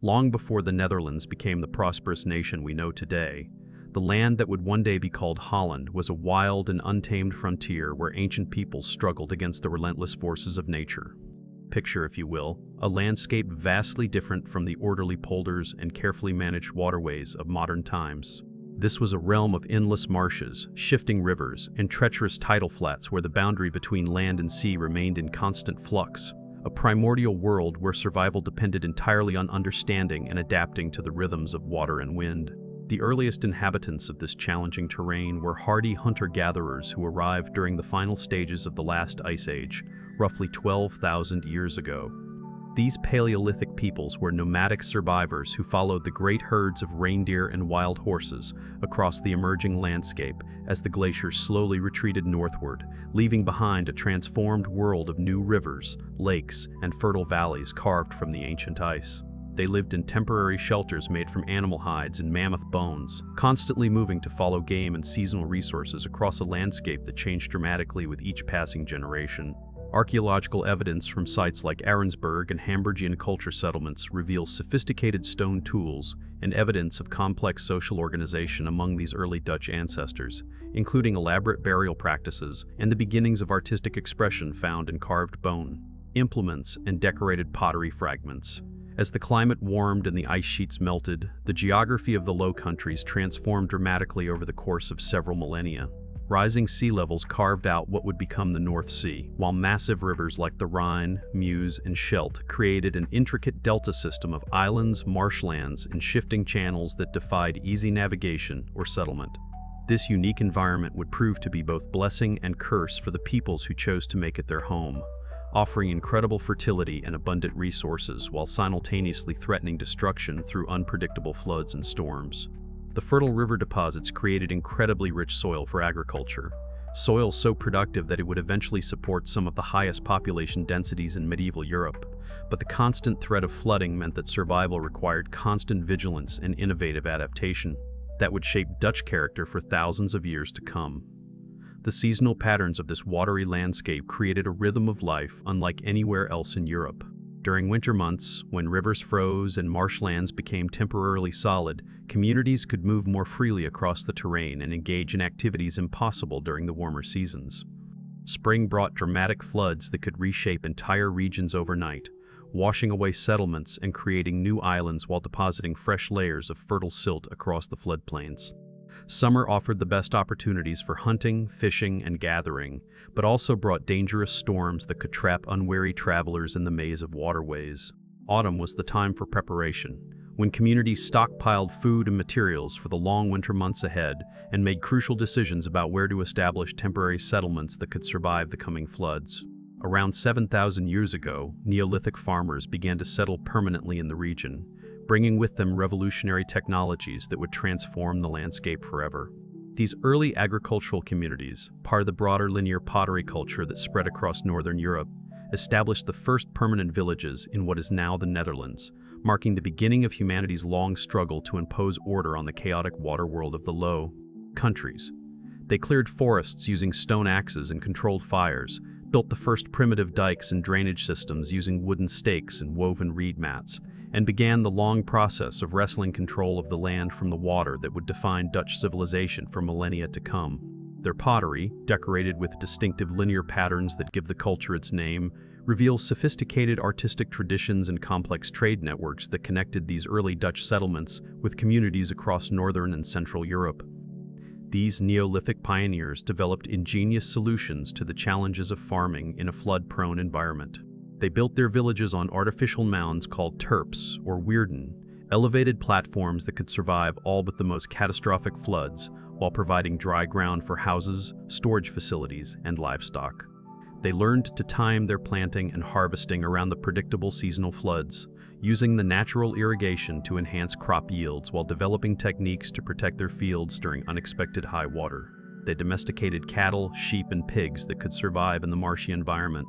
Long before the Netherlands became the prosperous nation we know today, the land that would one day be called Holland was a wild and untamed frontier where ancient peoples struggled against the relentless forces of nature. Picture, if you will, a landscape vastly different from the orderly polders and carefully managed waterways of modern times. This was a realm of endless marshes, shifting rivers, and treacherous tidal flats where the boundary between land and sea remained in constant flux. A primordial world where survival depended entirely on understanding and adapting to the rhythms of water and wind. The earliest inhabitants of this challenging terrain were hardy hunter-gatherers who arrived during the final stages of the last ice age, roughly 12,000 years ago. These Paleolithic peoples were nomadic survivors who followed the great herds of reindeer and wild horses across the emerging landscape as the glaciers slowly retreated northward, leaving behind a transformed world of new rivers, lakes, and fertile valleys carved from the ancient ice. They lived in temporary shelters made from animal hides and mammoth bones, constantly moving to follow game and seasonal resources across a landscape that changed dramatically with each passing generation. Archaeological evidence from sites like Arendsburg and Hamburgian culture settlements reveals sophisticated stone tools and evidence of complex social organization among these early Dutch ancestors, including elaborate burial practices and the beginnings of artistic expression found in carved bone, implements, and decorated pottery fragments. As the climate warmed and the ice sheets melted, the geography of the Low Countries transformed dramatically over the course of several millennia. Rising sea levels carved out what would become the North Sea, while massive rivers like the Rhine, Meuse, and Scheldt created an intricate delta system of islands, marshlands, and shifting channels that defied easy navigation or settlement. This unique environment would prove to be both blessing and curse for the peoples who chose to make it their home, offering incredible fertility and abundant resources while simultaneously threatening destruction through unpredictable floods and storms. The fertile river deposits created incredibly rich soil for agriculture, soil so productive that it would eventually support some of the highest population densities in medieval Europe. But the constant threat of flooding meant that survival required constant vigilance and innovative adaptation that would shape Dutch character for thousands of years to come. The seasonal patterns of this watery landscape created a rhythm of life unlike anywhere else in Europe. During winter months, when rivers froze and marshlands became temporarily solid, communities could move more freely across the terrain and engage in activities impossible during the warmer seasons. Spring brought dramatic floods that could reshape entire regions overnight, washing away settlements and creating new islands while depositing fresh layers of fertile silt across the floodplains. Summer offered the best opportunities for hunting, fishing, and gathering, but also brought dangerous storms that could trap unwary travelers in the maze of waterways. Autumn was the time for preparation, when communities stockpiled food and materials for the long winter months ahead and made crucial decisions about where to establish temporary settlements that could survive the coming floods. Around 7,000 years ago, Neolithic farmers began to settle permanently in the region, bringing with them revolutionary technologies that would transform the landscape forever. These early agricultural communities, part of the broader linear pottery culture that spread across northern Europe, established the first permanent villages in what is now the Netherlands, marking the beginning of humanity's long struggle to impose order on the chaotic water world of the Low Countries. They cleared forests using stone axes and controlled fires, built the first primitive dikes and drainage systems using wooden stakes and woven reed mats, and began the long process of wresting control of the land from the water that would define Dutch civilization for millennia to come. Their pottery, decorated with distinctive linear patterns that give the culture its name, reveals sophisticated artistic traditions and complex trade networks that connected these early Dutch settlements with communities across northern and central Europe. These Neolithic pioneers developed ingenious solutions to the challenges of farming in a flood-prone environment. They built their villages on artificial mounds called terps, or weirden, elevated platforms that could survive all but the most catastrophic floods, while providing dry ground for houses, storage facilities, and livestock. They learned to time their planting and harvesting around the predictable seasonal floods, using the natural irrigation to enhance crop yields while developing techniques to protect their fields during unexpected high water. They domesticated cattle, sheep, and pigs that could survive in the marshy environment,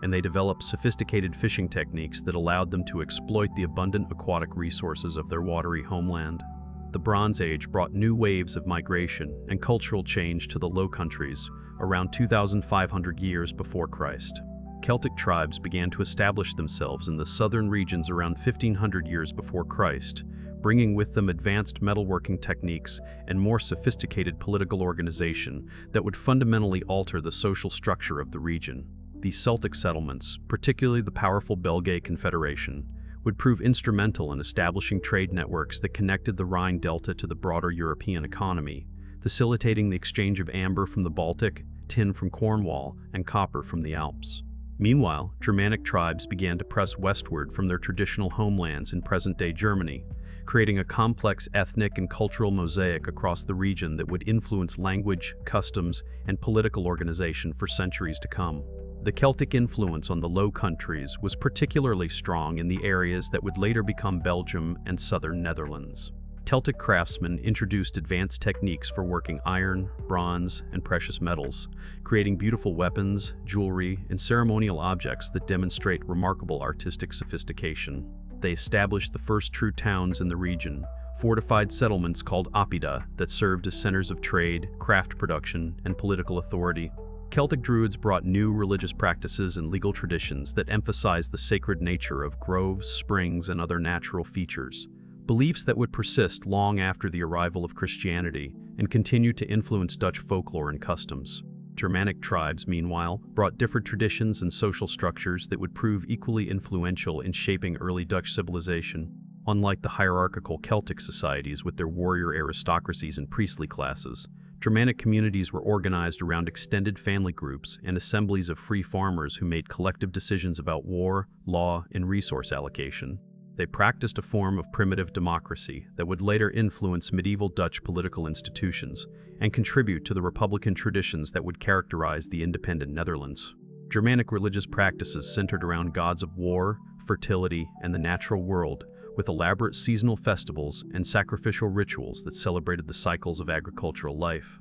and they developed sophisticated fishing techniques that allowed them to exploit the abundant aquatic resources of their watery homeland. The Bronze Age brought new waves of migration and cultural change to the Low Countries around 2,500 years before Christ. Celtic tribes began to establish themselves in the southern regions around 1500 years before Christ, bringing with them advanced metalworking techniques and more sophisticated political organization that would fundamentally alter the social structure of the region. These Celtic settlements, particularly the powerful Belgae Confederation, would prove instrumental in establishing trade networks that connected the Rhine Delta to the broader European economy, facilitating the exchange of amber from the Baltic, tin from Cornwall, and copper from the Alps. Meanwhile, Germanic tribes began to press westward from their traditional homelands in present-day Germany, creating a complex ethnic and cultural mosaic across the region that would influence language, customs, and political organization for centuries to come. The Celtic influence on the Low Countries was particularly strong in the areas that would later become Belgium and southern Netherlands. Celtic craftsmen introduced advanced techniques for working iron, bronze, and precious metals, creating beautiful weapons, jewelry, and ceremonial objects that demonstrate remarkable artistic sophistication. They established the first true towns in the region, fortified settlements called oppida that served as centers of trade, craft production, and political authority. Celtic Druids brought new religious practices and legal traditions that emphasized the sacred nature of groves, springs, and other natural features, beliefs that would persist long after the arrival of Christianity and continue to influence Dutch folklore and customs. Germanic tribes, meanwhile, brought different traditions and social structures that would prove equally influential in shaping early Dutch civilization. Unlike the hierarchical Celtic societies with their warrior aristocracies and priestly classes, Germanic communities were organized around extended family groups and assemblies of free farmers who made collective decisions about war, law, and resource allocation. They practiced a form of primitive democracy that would later influence medieval Dutch political institutions and contribute to the republican traditions that would characterize the independent Netherlands. Germanic religious practices centered around gods of war, fertility, and the natural world, with elaborate seasonal festivals and sacrificial rituals that celebrated the cycles of agricultural life.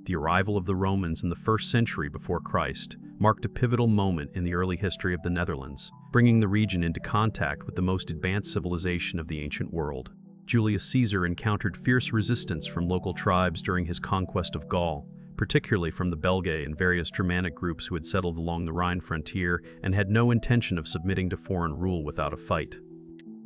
The arrival of the Romans in the 1st century before Christ marked a pivotal moment in the early history of the Netherlands, bringing the region into contact with the most advanced civilization of the ancient world. Julius Caesar encountered fierce resistance from local tribes during his conquest of Gaul, particularly from the Belgae and various Germanic groups who had settled along the Rhine frontier and had no intention of submitting to foreign rule without a fight.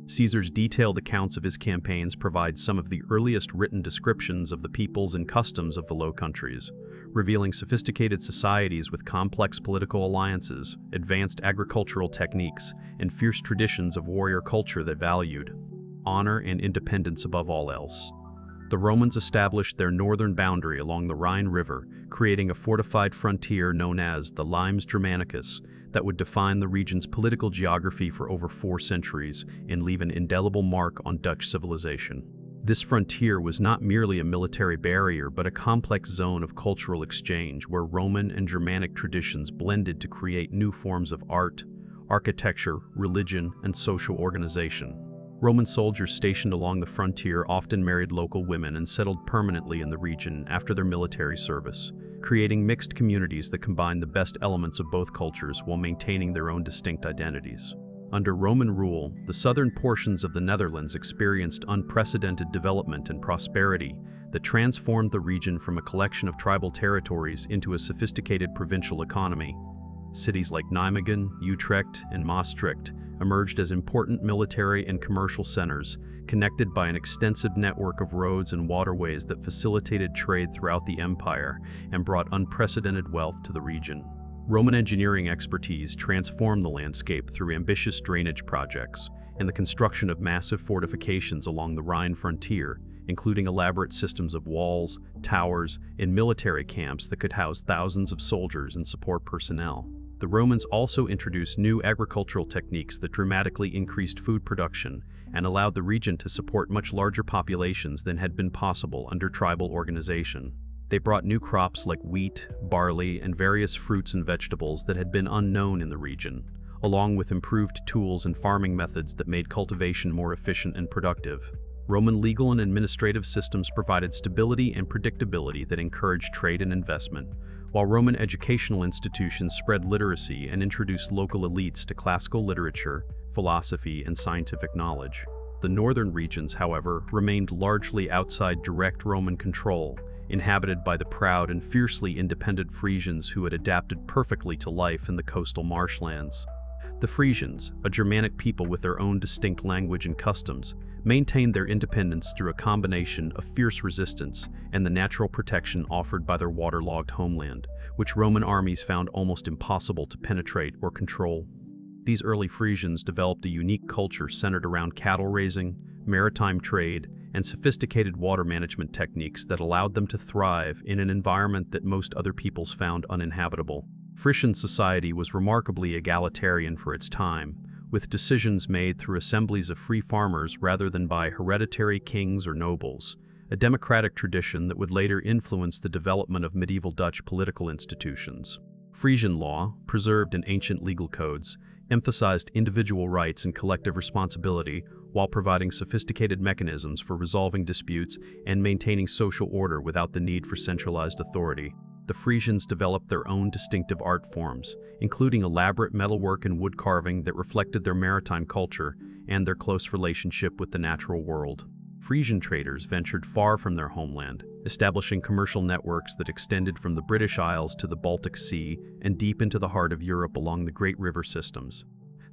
Caesar's detailed accounts of his campaigns provide some of the earliest written descriptions of the peoples and customs of the Low Countries, revealing sophisticated societies with complex political alliances, advanced agricultural techniques, and fierce traditions of warrior culture that valued honor and independence above all else. The Romans established their northern boundary along the Rhine River, creating a fortified frontier known as the Limes Germanicus that would define the region's political geography for over 4 centuries and leave an indelible mark on Dutch civilization. This frontier was not merely a military barrier but a complex zone of cultural exchange where Roman and Germanic traditions blended to create new forms of art, architecture, religion, and social organization. Roman soldiers stationed along the frontier often married local women and settled permanently in the region after their military service, creating mixed communities that combined the best elements of both cultures while maintaining their own distinct identities. Under Roman rule, the southern portions of the Netherlands experienced unprecedented development and prosperity that transformed the region from a collection of tribal territories into a sophisticated provincial economy. Cities like Nijmegen, Utrecht, and Maastricht emerged as important military and commercial centers, connected by an extensive network of roads and waterways that facilitated trade throughout the empire and brought unprecedented wealth to the region. Roman engineering expertise transformed the landscape through ambitious drainage projects and the construction of massive fortifications along the Rhine frontier, including elaborate systems of walls, towers, and military camps that could house thousands of soldiers and support personnel. The Romans also introduced new agricultural techniques that dramatically increased food production and allowed the region to support much larger populations than had been possible under tribal organization. They brought new crops like wheat, barley, and various fruits and vegetables that had been unknown in the region, along with improved tools and farming methods that made cultivation more efficient and productive. Roman legal and administrative systems provided stability and predictability that encouraged trade and investment, while Roman educational institutions spread literacy and introduced local elites to classical literature, philosophy, and scientific knowledge. The northern regions, however, remained largely outside direct Roman control inhabited by the proud and fiercely independent Frisians who had adapted perfectly to life in the coastal marshlands. The Frisians, a Germanic people with their own distinct language and customs, maintained their independence through a combination of fierce resistance and the natural protection offered by their waterlogged homeland, which Roman armies found almost impossible to penetrate or control. These early Frisians developed a unique culture centered around cattle raising, maritime trade, and sophisticated water management techniques that allowed them to thrive in an environment that most other peoples found uninhabitable. Frisian society was remarkably egalitarian for its time, with decisions made through assemblies of free farmers rather than by hereditary kings or nobles, a democratic tradition that would later influence the development of medieval Dutch political institutions. Frisian law, preserved in ancient legal codes, emphasized individual rights and collective responsibility while providing sophisticated mechanisms for resolving disputes and maintaining social order without the need for centralized authority. The Frisians developed their own distinctive art forms, including elaborate metalwork and wood carving that reflected their maritime culture and their close relationship with the natural world. Frisian traders ventured far from their homeland, establishing commercial networks that extended from the British Isles to the Baltic Sea and deep into the heart of Europe along the great river systems.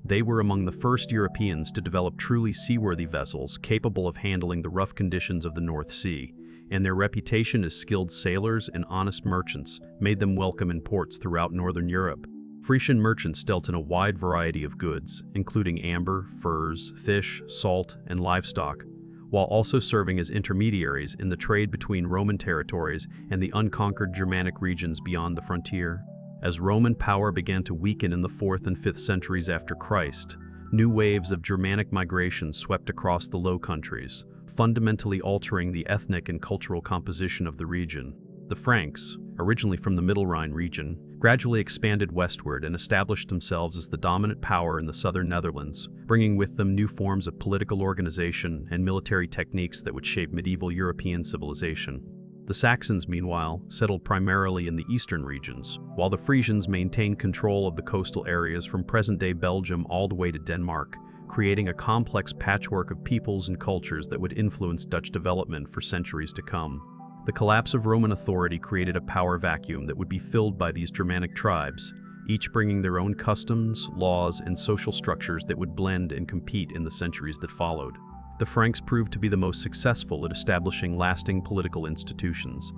They were among the first Europeans to develop truly seaworthy vessels capable of handling the rough conditions of the North Sea, and their reputation as skilled sailors and honest merchants made them welcome in ports throughout northern Europe. Frisian merchants dealt in a wide variety of goods, including amber, furs, fish, salt, and livestock, while also serving as intermediaries in the trade between Roman territories and the unconquered Germanic regions beyond the frontier. As Roman power began to weaken in the 4th and 5th centuries after Christ, new waves of Germanic migration swept across the Low Countries, fundamentally altering the ethnic and cultural composition of the region. The Franks, originally from the Middle Rhine region, gradually expanded westward and established themselves as the dominant power in the southern Netherlands, bringing with them new forms of political organization and military techniques that would shape medieval European civilization. The Saxons, meanwhile, settled primarily in the eastern regions, while the Frisians maintained control of the coastal areas from present-day Belgium all the way to Denmark, creating a complex patchwork of peoples and cultures that would influence Dutch development for centuries to come. The collapse of Roman authority created a power vacuum that would be filled by these Germanic tribes, each bringing their own customs, laws, and social structures that would blend and compete in the centuries that followed. The Franks proved to be the most successful at establishing lasting political institutions,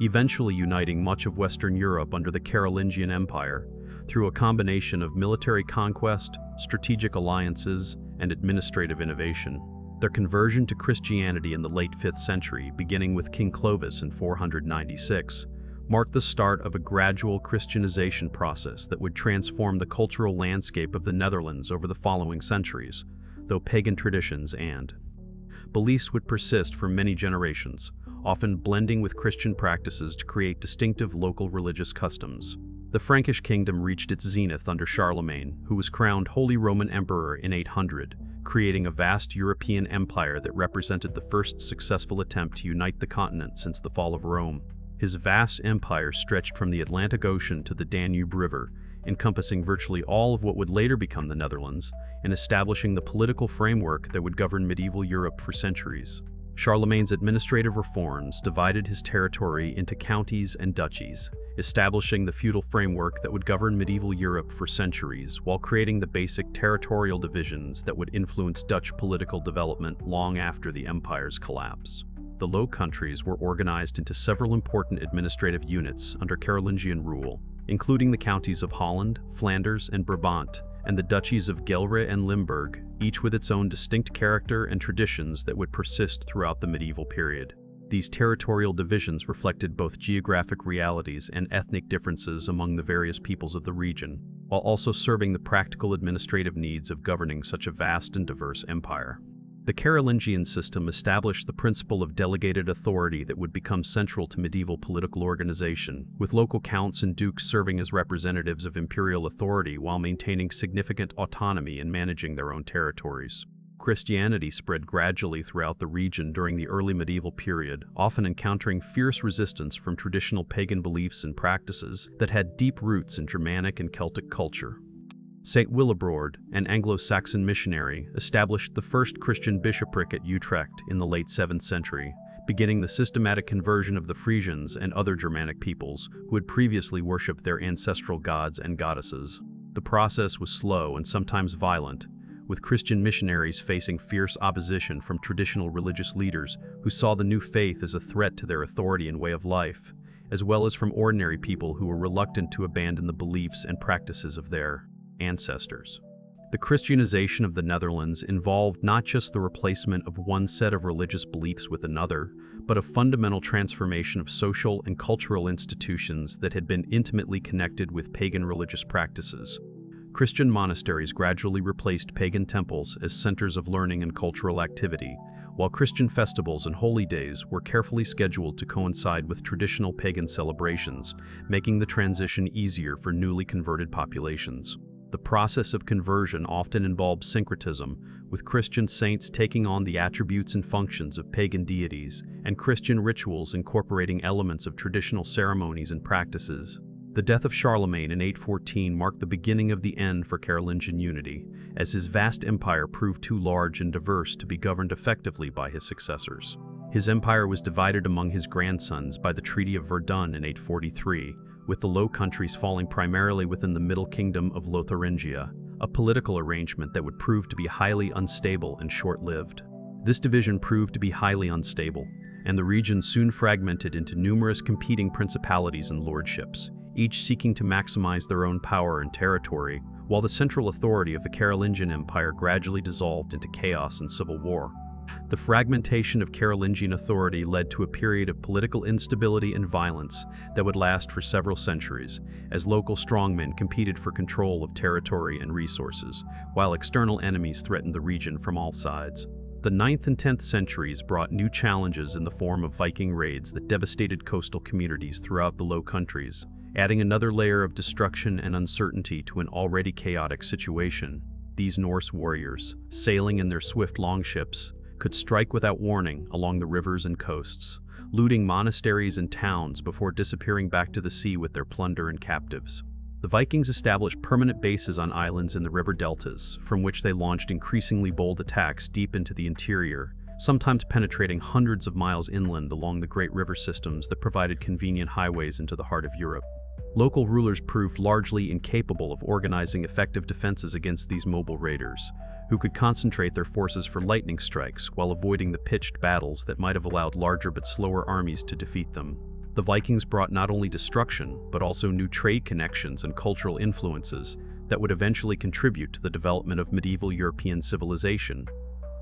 eventually uniting much of Western Europe under the Carolingian Empire through a combination of military conquest, strategic alliances, and administrative innovation. Their conversion to Christianity in the late 5th century, beginning with King Clovis in 496, marked the start of a gradual Christianization process that would transform the cultural landscape of the Netherlands over the following centuries, though pagan traditions and beliefs would persist for many generations, often blending with Christian practices to create distinctive local religious customs. The Frankish kingdom reached its zenith under Charlemagne, who was crowned Holy Roman Emperor in 800, creating a vast European empire that represented the first successful attempt to unite the continent since the fall of Rome. His vast empire stretched from the Atlantic Ocean to the Danube River, encompassing virtually all of what would later become the Netherlands, and establishing the political framework that would govern medieval Europe for centuries. Charlemagne's administrative reforms divided his territory into counties and duchies, establishing the feudal framework that would govern medieval Europe for centuries, while creating the basic territorial divisions that would influence Dutch political development long after the empire's collapse. The Low Countries were organized into several important administrative units under Carolingian rule, including the counties of Holland, Flanders, and Brabant, and the duchies of Gelre and Limburg, each with its own distinct character and traditions that would persist throughout the medieval period. These territorial divisions reflected both geographic realities and ethnic differences among the various peoples of the region, while also serving the practical administrative needs of governing such a vast and diverse empire. The Carolingian system established the principle of delegated authority that would become central to medieval political organization, with local counts and dukes serving as representatives of imperial authority while maintaining significant autonomy in managing their own territories. Christianity spread gradually throughout the region during the early medieval period, often encountering fierce resistance from traditional pagan beliefs and practices that had deep roots in Germanic and Celtic culture. Saint Willibrord, an Anglo-Saxon missionary, established the first Christian bishopric at Utrecht in the late 7th century, beginning the systematic conversion of the Frisians and other Germanic peoples who had previously worshipped their ancestral gods and goddesses. The process was slow and sometimes violent, with Christian missionaries facing fierce opposition from traditional religious leaders who saw the new faith as a threat to their authority and way of life, as well as from ordinary people who were reluctant to abandon the beliefs and practices of their ancestors. The Christianization of the Netherlands involved not just the replacement of one set of religious beliefs with another, but a fundamental transformation of social and cultural institutions that had been intimately connected with pagan religious practices. Christian monasteries gradually replaced pagan temples as centers of learning and cultural activity, while Christian festivals and holy days were carefully scheduled to coincide with traditional pagan celebrations, making the transition easier for newly converted populations. The process of conversion often involved syncretism, with Christian saints taking on the attributes and functions of pagan deities, and Christian rituals incorporating elements of traditional ceremonies and practices. The death of Charlemagne in 814 marked the beginning of the end for Carolingian unity, as his vast empire proved too large and diverse to be governed effectively by his successors. His empire was divided among his grandsons by the Treaty of Verdun in 843, with the Low Countries falling primarily within the Middle Kingdom of Lotharingia, a political arrangement that would prove to be highly unstable and short-lived. This division proved to be highly unstable, and the region soon fragmented into numerous competing principalities and lordships, each seeking to maximize their own power and territory, while the central authority of the Carolingian Empire gradually dissolved into chaos and civil war. The fragmentation of Carolingian authority led to a period of political instability and violence that would last for several centuries, as local strongmen competed for control of territory and resources, while external enemies threatened the region from all sides. The 9th and 10th centuries brought new challenges in the form of Viking raids that devastated coastal communities throughout the Low Countries, adding another layer of destruction and uncertainty to an already chaotic situation. These Norse warriors, sailing in their swift longships, could strike without warning along the rivers and coasts, looting monasteries and towns before disappearing back to the sea with their plunder and captives. The Vikings established permanent bases on islands in the river deltas, from which they launched increasingly bold attacks deep into the interior, sometimes penetrating hundreds of miles inland along the great river systems that provided convenient highways into the heart of Europe. Local rulers proved largely incapable of organizing effective defenses against these mobile raiders, who could concentrate their forces for lightning strikes while avoiding the pitched battles that might have allowed larger but slower armies to defeat them. The Vikings brought not only destruction, but also new trade connections and cultural influences that would eventually contribute to the development of medieval European civilization,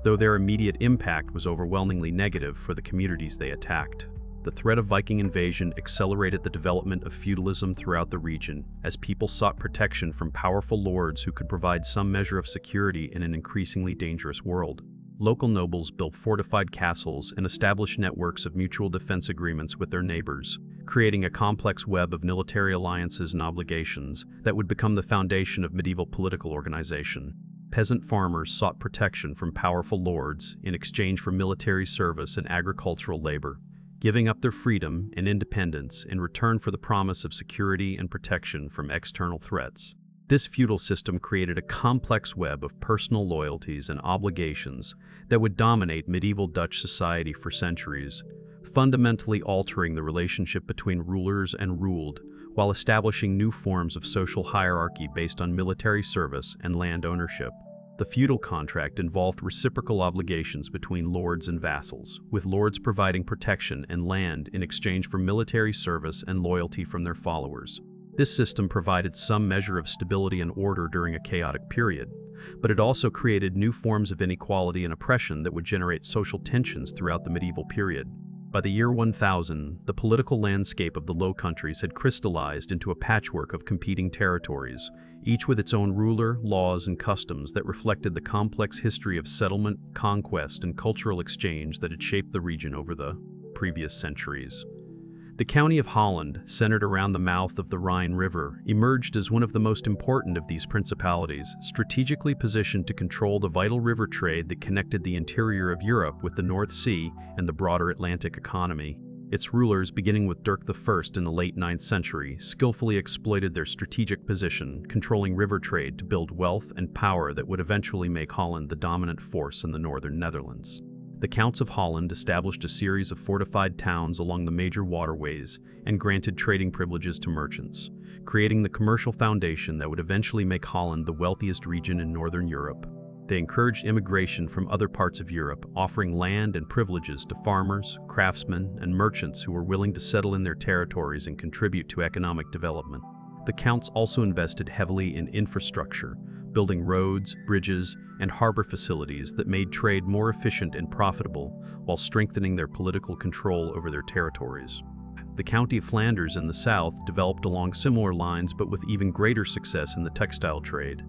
though their immediate impact was overwhelmingly negative for the communities they attacked. The threat of Viking invasion accelerated the development of feudalism throughout the region, as people sought protection from powerful lords who could provide some measure of security in an increasingly dangerous world. Local nobles built fortified castles and established networks of mutual defense agreements with their neighbors, creating a complex web of military alliances and obligations that would become the foundation of medieval political organization. Peasant farmers sought protection from powerful lords in exchange for military service and agricultural labor, giving up their freedom and independence in return for the promise of security and protection from external threats. This feudal system created a complex web of personal loyalties and obligations that would dominate medieval Dutch society for centuries, fundamentally altering the relationship between rulers and ruled, while establishing new forms of social hierarchy based on military service and land ownership. The feudal contract involved reciprocal obligations between lords and vassals, with lords providing protection and land in exchange for military service and loyalty from their followers. This system provided some measure of stability and order during a chaotic period, but it also created new forms of inequality and oppression that would generate social tensions throughout the medieval period. By the year 1000, the political landscape of the Low Countries had crystallized into a patchwork of competing territories, each with its own ruler, laws, and customs that reflected the complex history of settlement, conquest, and cultural exchange that had shaped the region over the previous centuries. The county of Holland, centered around the mouth of the Rhine River, emerged as one of the most important of these principalities, strategically positioned to control the vital river trade that connected the interior of Europe with the North Sea and the broader Atlantic economy. Its rulers, beginning with Dirk I in the late 9th century, skillfully exploited their strategic position, controlling river trade to build wealth and power that would eventually make Holland the dominant force in the northern Netherlands. The Counts of Holland established a series of fortified towns along the major waterways and granted trading privileges to merchants, creating the commercial foundation that would eventually make Holland the wealthiest region in northern Europe. They encouraged immigration from other parts of Europe, offering land and privileges to farmers, craftsmen, and merchants who were willing to settle in their territories and contribute to economic development. The Counts also invested heavily in infrastructure, building roads, bridges, and harbor facilities that made trade more efficient and profitable while strengthening their political control over their territories. The County of Flanders in the south developed along similar lines but with even greater success in the textile trade,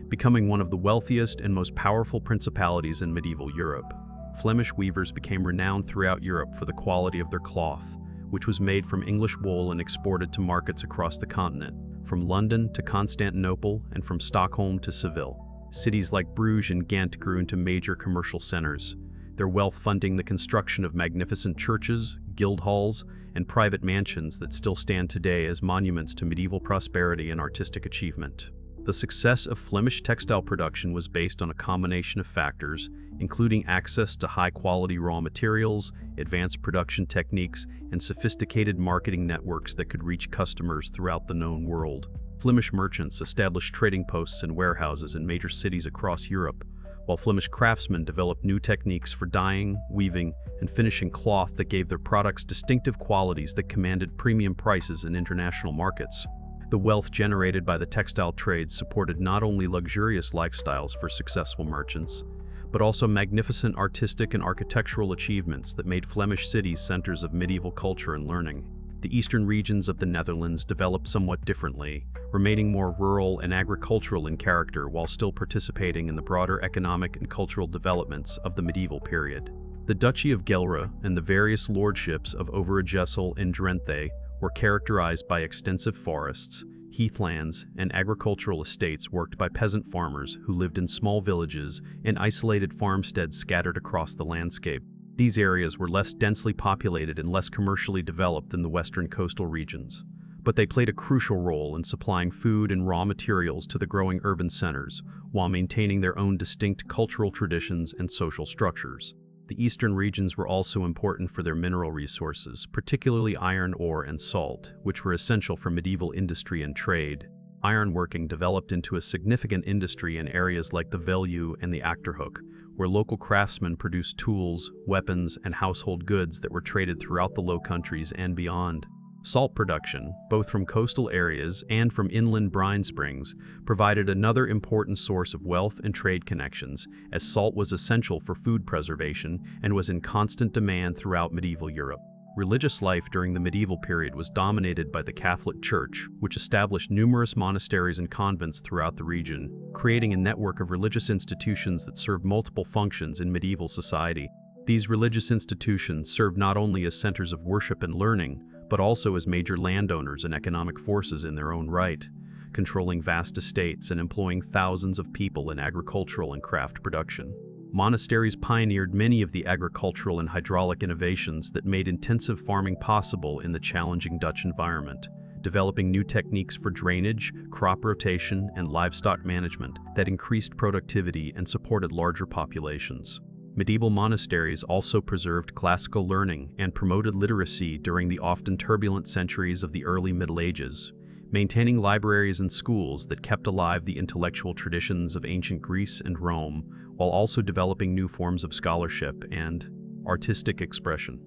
becoming one of the wealthiest and most powerful principalities in medieval Europe. Flemish weavers became renowned throughout Europe for the quality of their cloth, which was made from English wool and exported to markets across the continent, from London to Constantinople and from Stockholm to Seville. Cities like Bruges and Ghent grew into major commercial centers, their wealth funding the construction of magnificent churches, guild halls, and private mansions that still stand today as monuments to medieval prosperity and artistic achievement. The success of Flemish textile production was based on a combination of factors, including access to high-quality raw materials, advanced production techniques, and sophisticated marketing networks that could reach customers throughout the known world. Flemish merchants established trading posts and warehouses in major cities across Europe, while Flemish craftsmen developed new techniques for dyeing, weaving, and finishing cloth that gave their products distinctive qualities that commanded premium prices in international markets. The wealth generated by the textile trade supported not only luxurious lifestyles for successful merchants, but also magnificent artistic and architectural achievements that made Flemish cities centers of medieval culture and learning. The eastern regions of the Netherlands developed somewhat differently, remaining more rural and agricultural in character while still participating in the broader economic and cultural developments of the medieval period. The Duchy of Gelre and the various lordships of Overijssel and Drenthe were characterized by extensive forests, heathlands, and agricultural estates worked by peasant farmers who lived in small villages and isolated farmsteads scattered across the landscape. These areas were less densely populated and less commercially developed than the western coastal regions, but they played a crucial role in supplying food and raw materials to the growing urban centers, while maintaining their own distinct cultural traditions and social structures. The eastern regions were also important for their mineral resources, particularly iron ore and salt, which were essential for medieval industry and trade. Ironworking developed into a significant industry in areas like the Veluwe and the Achterhoek, where local craftsmen produced tools, weapons, and household goods that were traded throughout the Low Countries and beyond. Salt production, both from coastal areas and from inland brine springs, provided another important source of wealth and trade connections, as salt was essential for food preservation and was in constant demand throughout medieval Europe. Religious life during the medieval period was dominated by the Catholic Church, which established numerous monasteries and convents throughout the region, creating a network of religious institutions that served multiple functions in medieval society. These religious institutions served not only as centers of worship and learning, but also as major landowners and economic forces in their own right, controlling vast estates and employing thousands of people in agricultural and craft production. Monasteries pioneered many of the agricultural and hydraulic innovations that made intensive farming possible in the challenging Dutch environment, developing new techniques for drainage, crop rotation, and livestock management that increased productivity and supported larger populations. Medieval monasteries also preserved classical learning and promoted literacy during the often turbulent centuries of the early Middle Ages, maintaining libraries and schools that kept alive the intellectual traditions of ancient Greece and Rome, while also developing new forms of scholarship and artistic expression.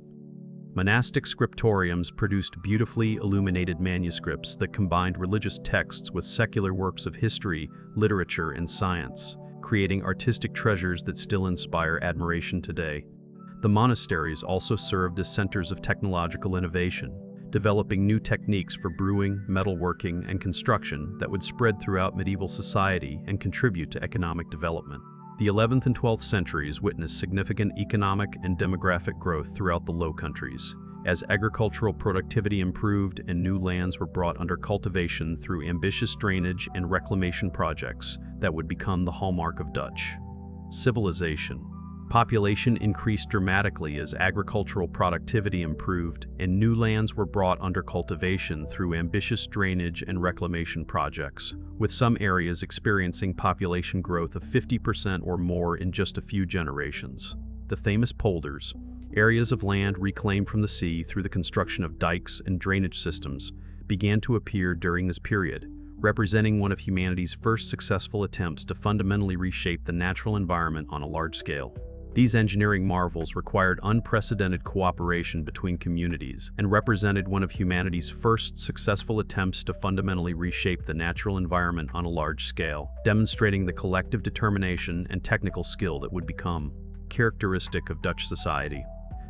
Monastic scriptoriums produced beautifully illuminated manuscripts that combined religious texts with secular works of history, literature, and science, creating artistic treasures that still inspire admiration today. The monasteries also served as centers of technological innovation, developing new techniques for brewing, metalworking, and construction that would spread throughout medieval society and contribute to economic development. The 11th and 12th centuries witnessed significant economic and demographic growth throughout the Low Countries, as agricultural productivity improved and new lands were brought under cultivation through ambitious drainage and reclamation projects that would become the hallmark of Dutch civilization. Population increased dramatically as agricultural productivity improved and new lands were brought under cultivation through ambitious drainage and reclamation projects, with some areas experiencing population growth of 50% or more in just a few generations. The famous polders, areas of land reclaimed from the sea through the construction of dikes and drainage systems, began to appear during this period, representing one of humanity's first successful attempts to fundamentally reshape the natural environment on a large scale. These engineering marvels required unprecedented cooperation between communities and represented one of humanity's first successful attempts to fundamentally reshape the natural environment on a large scale, demonstrating the collective determination and technical skill that would become characteristic of Dutch society.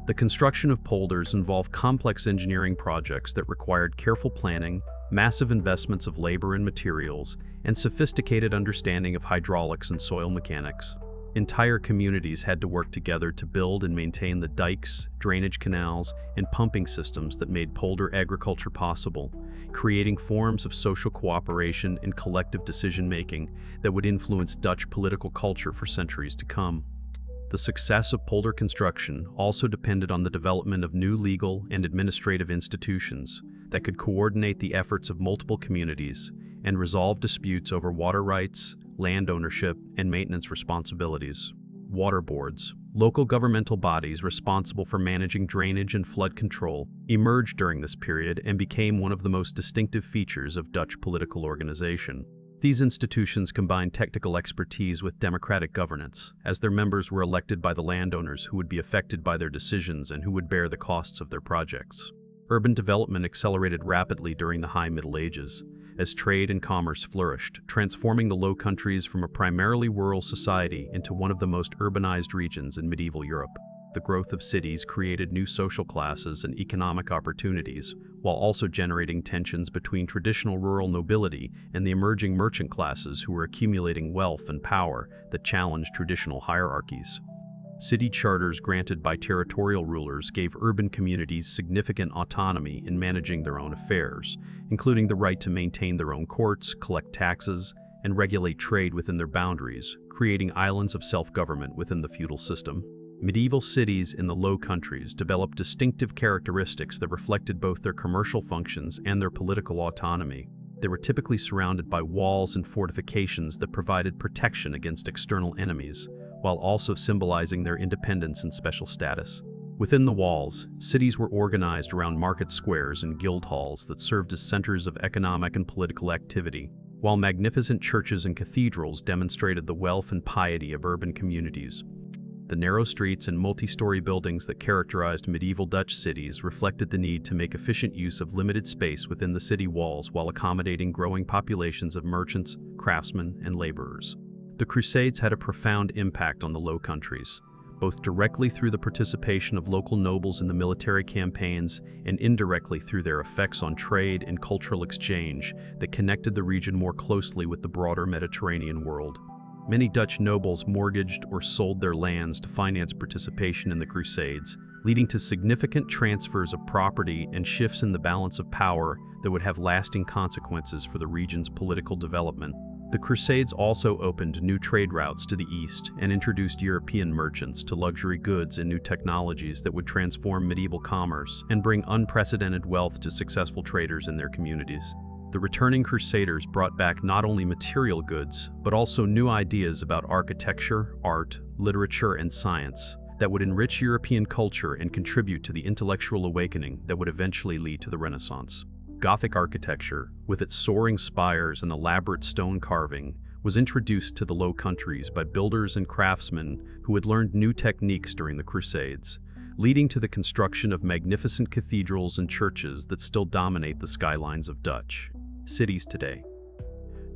The construction of polders involved complex engineering projects that required careful planning, massive investments of labor and materials, and sophisticated understanding of hydraulics and soil mechanics. Entire communities had to work together to build and maintain the dikes, drainage canals, and pumping systems that made polder agriculture possible, creating forms of social cooperation and collective decision-making that would influence Dutch political culture for centuries to come. The success of polder construction also depended on the development of new legal and administrative institutions that could coordinate the efforts of multiple communities and resolve disputes over water rights, land ownership, and maintenance responsibilities. Water boards, local governmental bodies responsible for managing drainage and flood control, emerged during this period and became one of the most distinctive features of Dutch political organization. These institutions combined technical expertise with democratic governance, as their members were elected by the landowners who would be affected by their decisions and who would bear the costs of their projects. Urban development accelerated rapidly during the High Middle Ages, as trade and commerce flourished, transforming the Low Countries from a primarily rural society into one of the most urbanized regions in medieval Europe. The growth of cities created new social classes and economic opportunities, while also generating tensions between traditional rural nobility and the emerging merchant classes who were accumulating wealth and power that challenged traditional hierarchies. City charters granted by territorial rulers gave urban communities significant autonomy in managing their own affairs, including the right to maintain their own courts, collect taxes, and regulate trade within their boundaries, creating islands of self-government within the feudal system. Medieval cities in the Low Countries developed distinctive characteristics that reflected both their commercial functions and their political autonomy. They were typically surrounded by walls and fortifications that provided protection against external enemies, while also symbolizing their independence and special status. Within the walls, cities were organized around market squares and guild halls that served as centers of economic and political activity, while magnificent churches and cathedrals demonstrated the wealth and piety of urban communities. The narrow streets and multi-story buildings that characterized medieval Dutch cities reflected the need to make efficient use of limited space within the city walls while accommodating growing populations of merchants, craftsmen, and laborers. The Crusades had a profound impact on the Low Countries, both directly through the participation of local nobles in the military campaigns and indirectly through their effects on trade and cultural exchange that connected the region more closely with the broader Mediterranean world. Many Dutch nobles mortgaged or sold their lands to finance participation in the Crusades, leading to significant transfers of property and shifts in the balance of power that would have lasting consequences for the region's political development. The Crusades also opened new trade routes to the east and introduced European merchants to luxury goods and new technologies that would transform medieval commerce and bring unprecedented wealth to successful traders in their communities. The returning Crusaders brought back not only material goods, but also new ideas about architecture, art, literature, and science that would enrich European culture and contribute to the intellectual awakening that would eventually lead to the Renaissance. Gothic architecture, with its soaring spires and elaborate stone carving, was introduced to the Low Countries by builders and craftsmen who had learned new techniques during the Crusades, leading to the construction of magnificent cathedrals and churches that still dominate the skylines of Dutch cities today.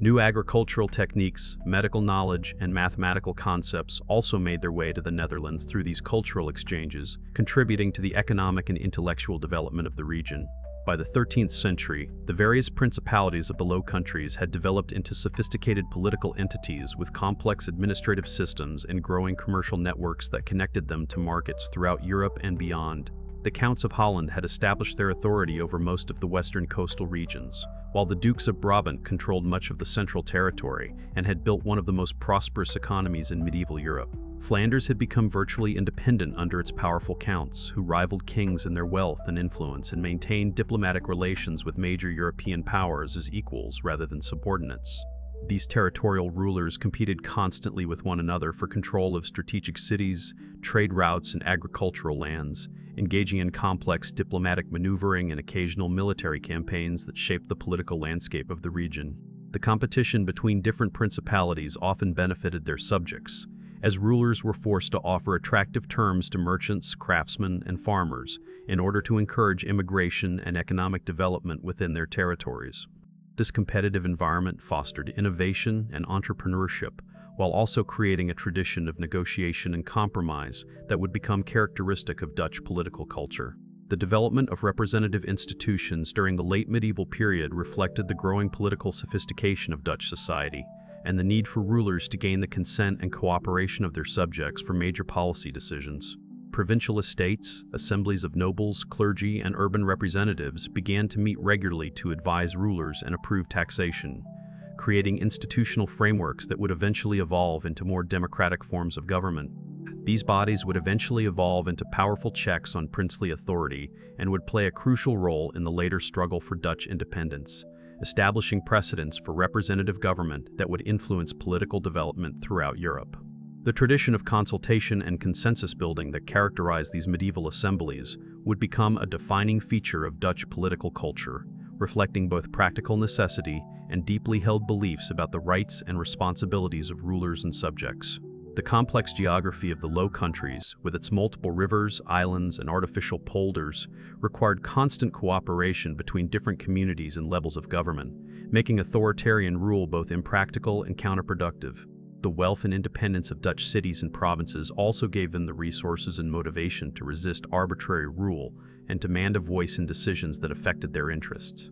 New agricultural techniques, medical knowledge, and mathematical concepts also made their way to the Netherlands through these cultural exchanges, contributing to the economic and intellectual development of the region. By the 13th century, the various principalities of the Low Countries had developed into sophisticated political entities with complex administrative systems and growing commercial networks that connected them to markets throughout Europe and beyond. The Counts of Holland had established their authority over most of the western coastal regions, while the Dukes of Brabant controlled much of the central territory and had built one of the most prosperous economies in medieval Europe. Flanders had become virtually independent under its powerful counts, who rivaled kings in their wealth and influence and maintained diplomatic relations with major European powers as equals rather than subordinates. These territorial rulers competed constantly with one another for control of strategic cities, trade routes, and agricultural lands, engaging in complex diplomatic maneuvering and occasional military campaigns that shaped the political landscape of the region. The competition between different principalities often benefited their subjects, as rulers were forced to offer attractive terms to merchants, craftsmen, and farmers in order to encourage immigration and economic development within their territories. This competitive environment fostered innovation and entrepreneurship, while also creating a tradition of negotiation and compromise that would become characteristic of Dutch political culture. The development of representative institutions during the late medieval period reflected the growing political sophistication of Dutch society and the need for rulers to gain the consent and cooperation of their subjects for major policy decisions. Provincial estates, assemblies of nobles, clergy, and urban representatives began to meet regularly to advise rulers and approve taxation, creating institutional frameworks that would eventually evolve into more democratic forms of government. These bodies would eventually evolve into powerful checks on princely authority and would play a crucial role in the later struggle for Dutch independence, establishing precedents for representative government that would influence political development throughout Europe. The tradition of consultation and consensus building that characterized these medieval assemblies would become a defining feature of Dutch political culture, reflecting both practical necessity and deeply held beliefs about the rights and responsibilities of rulers and subjects. The complex geography of the Low Countries, with its multiple rivers, islands, and artificial polders, required constant cooperation between different communities and levels of government, making authoritarian rule both impractical and counterproductive. The wealth and independence of Dutch cities and provinces also gave them the resources and motivation to resist arbitrary rule and demand a voice in decisions that affected their interests.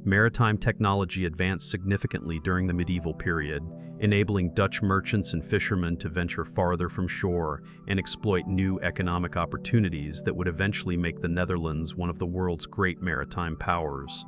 Maritime technology advanced significantly during the medieval period, enabling Dutch merchants and fishermen to venture farther from shore and exploit new economic opportunities that would eventually make the Netherlands one of the world's great maritime powers.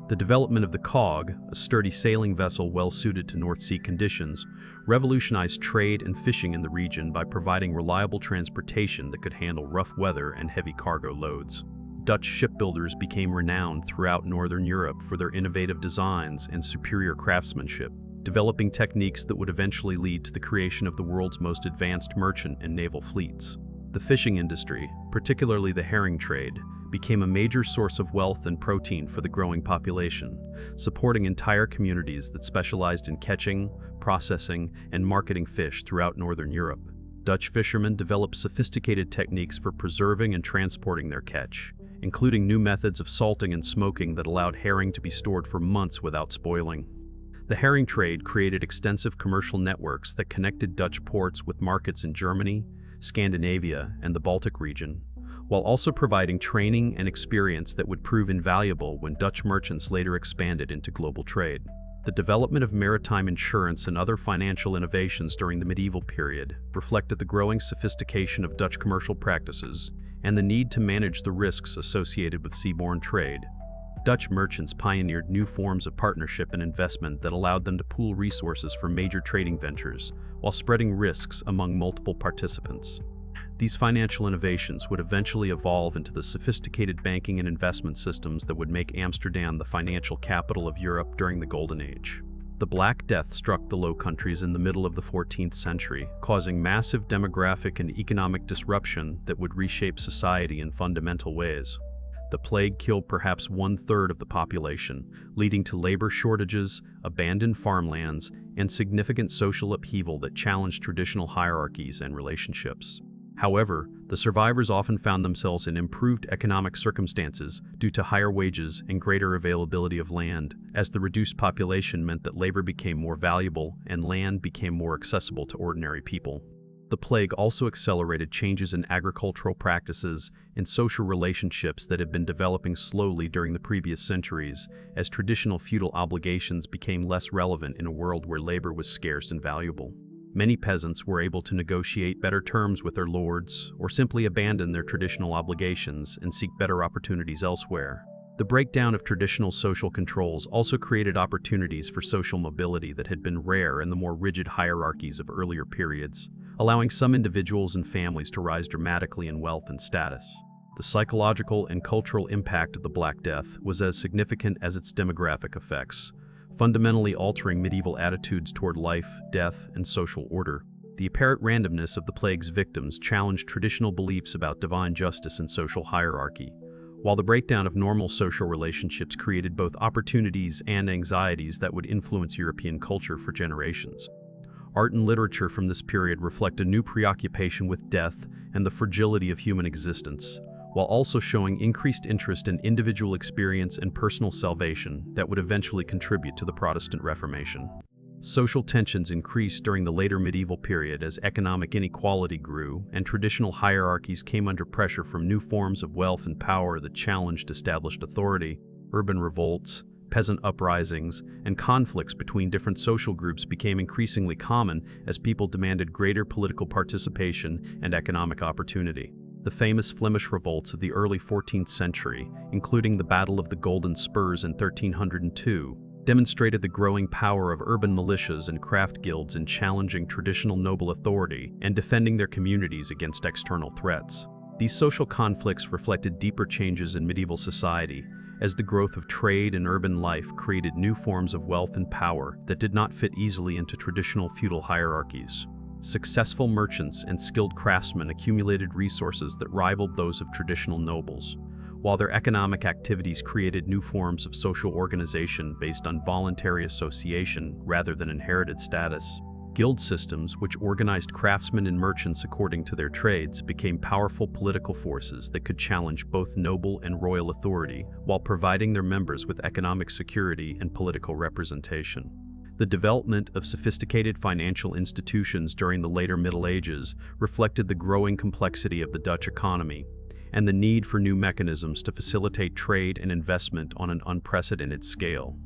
The development of the cog, a sturdy sailing vessel well suited to North Sea conditions, revolutionized trade and fishing in the region by providing reliable transportation that could handle rough weather and heavy cargo loads. Dutch shipbuilders became renowned throughout Northern Europe for their innovative designs and superior craftsmanship, developing techniques that would eventually lead to the creation of the world's most advanced merchant and naval fleets. The fishing industry, particularly the herring trade, became a major source of wealth and protein for the growing population, supporting entire communities that specialized in catching, processing, and marketing fish throughout Northern Europe. Dutch fishermen developed sophisticated techniques for preserving and transporting their catch, including new methods of salting and smoking that allowed herring to be stored for months without spoiling. The herring trade created extensive commercial networks that connected Dutch ports with markets in Germany, Scandinavia, and the Baltic region, while also providing training and experience that would prove invaluable when Dutch merchants later expanded into global trade. The development of maritime insurance and other financial innovations during the medieval period reflected the growing sophistication of Dutch commercial practices and the need to manage the risks associated with seaborne trade. Dutch merchants pioneered new forms of partnership and investment that allowed them to pool resources for major trading ventures while spreading risks among multiple participants. These financial innovations would eventually evolve into the sophisticated banking and investment systems that would make Amsterdam the financial capital of Europe during the Golden Age. The Black Death struck the Low Countries in the middle of the 14th century, causing massive demographic and economic disruption that would reshape society in fundamental ways. The plague killed perhaps 1/3 of the population, leading to labor shortages, abandoned farmlands, and significant social upheaval that challenged traditional hierarchies and relationships. However, the survivors often found themselves in improved economic circumstances due to higher wages and greater availability of land, as the reduced population meant that labor became more valuable and land became more accessible to ordinary people. The plague also accelerated changes in agricultural practices and social relationships that had been developing slowly during the previous centuries, as traditional feudal obligations became less relevant in a world where labor was scarce and valuable. Many peasants were able to negotiate better terms with their lords, or simply abandon their traditional obligations and seek better opportunities elsewhere. The breakdown of traditional social controls also created opportunities for social mobility that had been rare in the more rigid hierarchies of earlier periods, allowing some individuals and families to rise dramatically in wealth and status. The psychological and cultural impact of the Black Death was as significant as its demographic effects, fundamentally altering medieval attitudes toward life, death, and social order. The apparent randomness of the plague's victims challenged traditional beliefs about divine justice and social hierarchy, while the breakdown of normal social relationships created both opportunities and anxieties that would influence European culture for generations. Art and literature from this period reflect a new preoccupation with death and the fragility of human existence, while also showing increased interest in individual experience and personal salvation that would eventually contribute to the Protestant Reformation. Social tensions increased during the later medieval period as economic inequality grew and traditional hierarchies came under pressure from new forms of wealth and power that challenged established authority. Urban revolts, peasant uprisings, and conflicts between different social groups became increasingly common as people demanded greater political participation and economic opportunity. The famous Flemish revolts of the early 14th century, including the Battle of the Golden Spurs in 1302, demonstrated the growing power of urban militias and craft guilds in challenging traditional noble authority and defending their communities against external threats. These social conflicts reflected deeper changes in medieval society, as the growth of trade and urban life created new forms of wealth and power that did not fit easily into traditional feudal hierarchies. Successful merchants and skilled craftsmen accumulated resources that rivaled those of traditional nobles, while their economic activities created new forms of social organization based on voluntary association rather than inherited status. Guild systems, which organized craftsmen and merchants according to their trades, became powerful political forces that could challenge both noble and royal authority while providing their members with economic security and political representation. The development of sophisticated financial institutions during the later Middle Ages reflected the growing complexity of the Dutch economy and the need for new mechanisms to facilitate trade and investment on an unprecedented scale.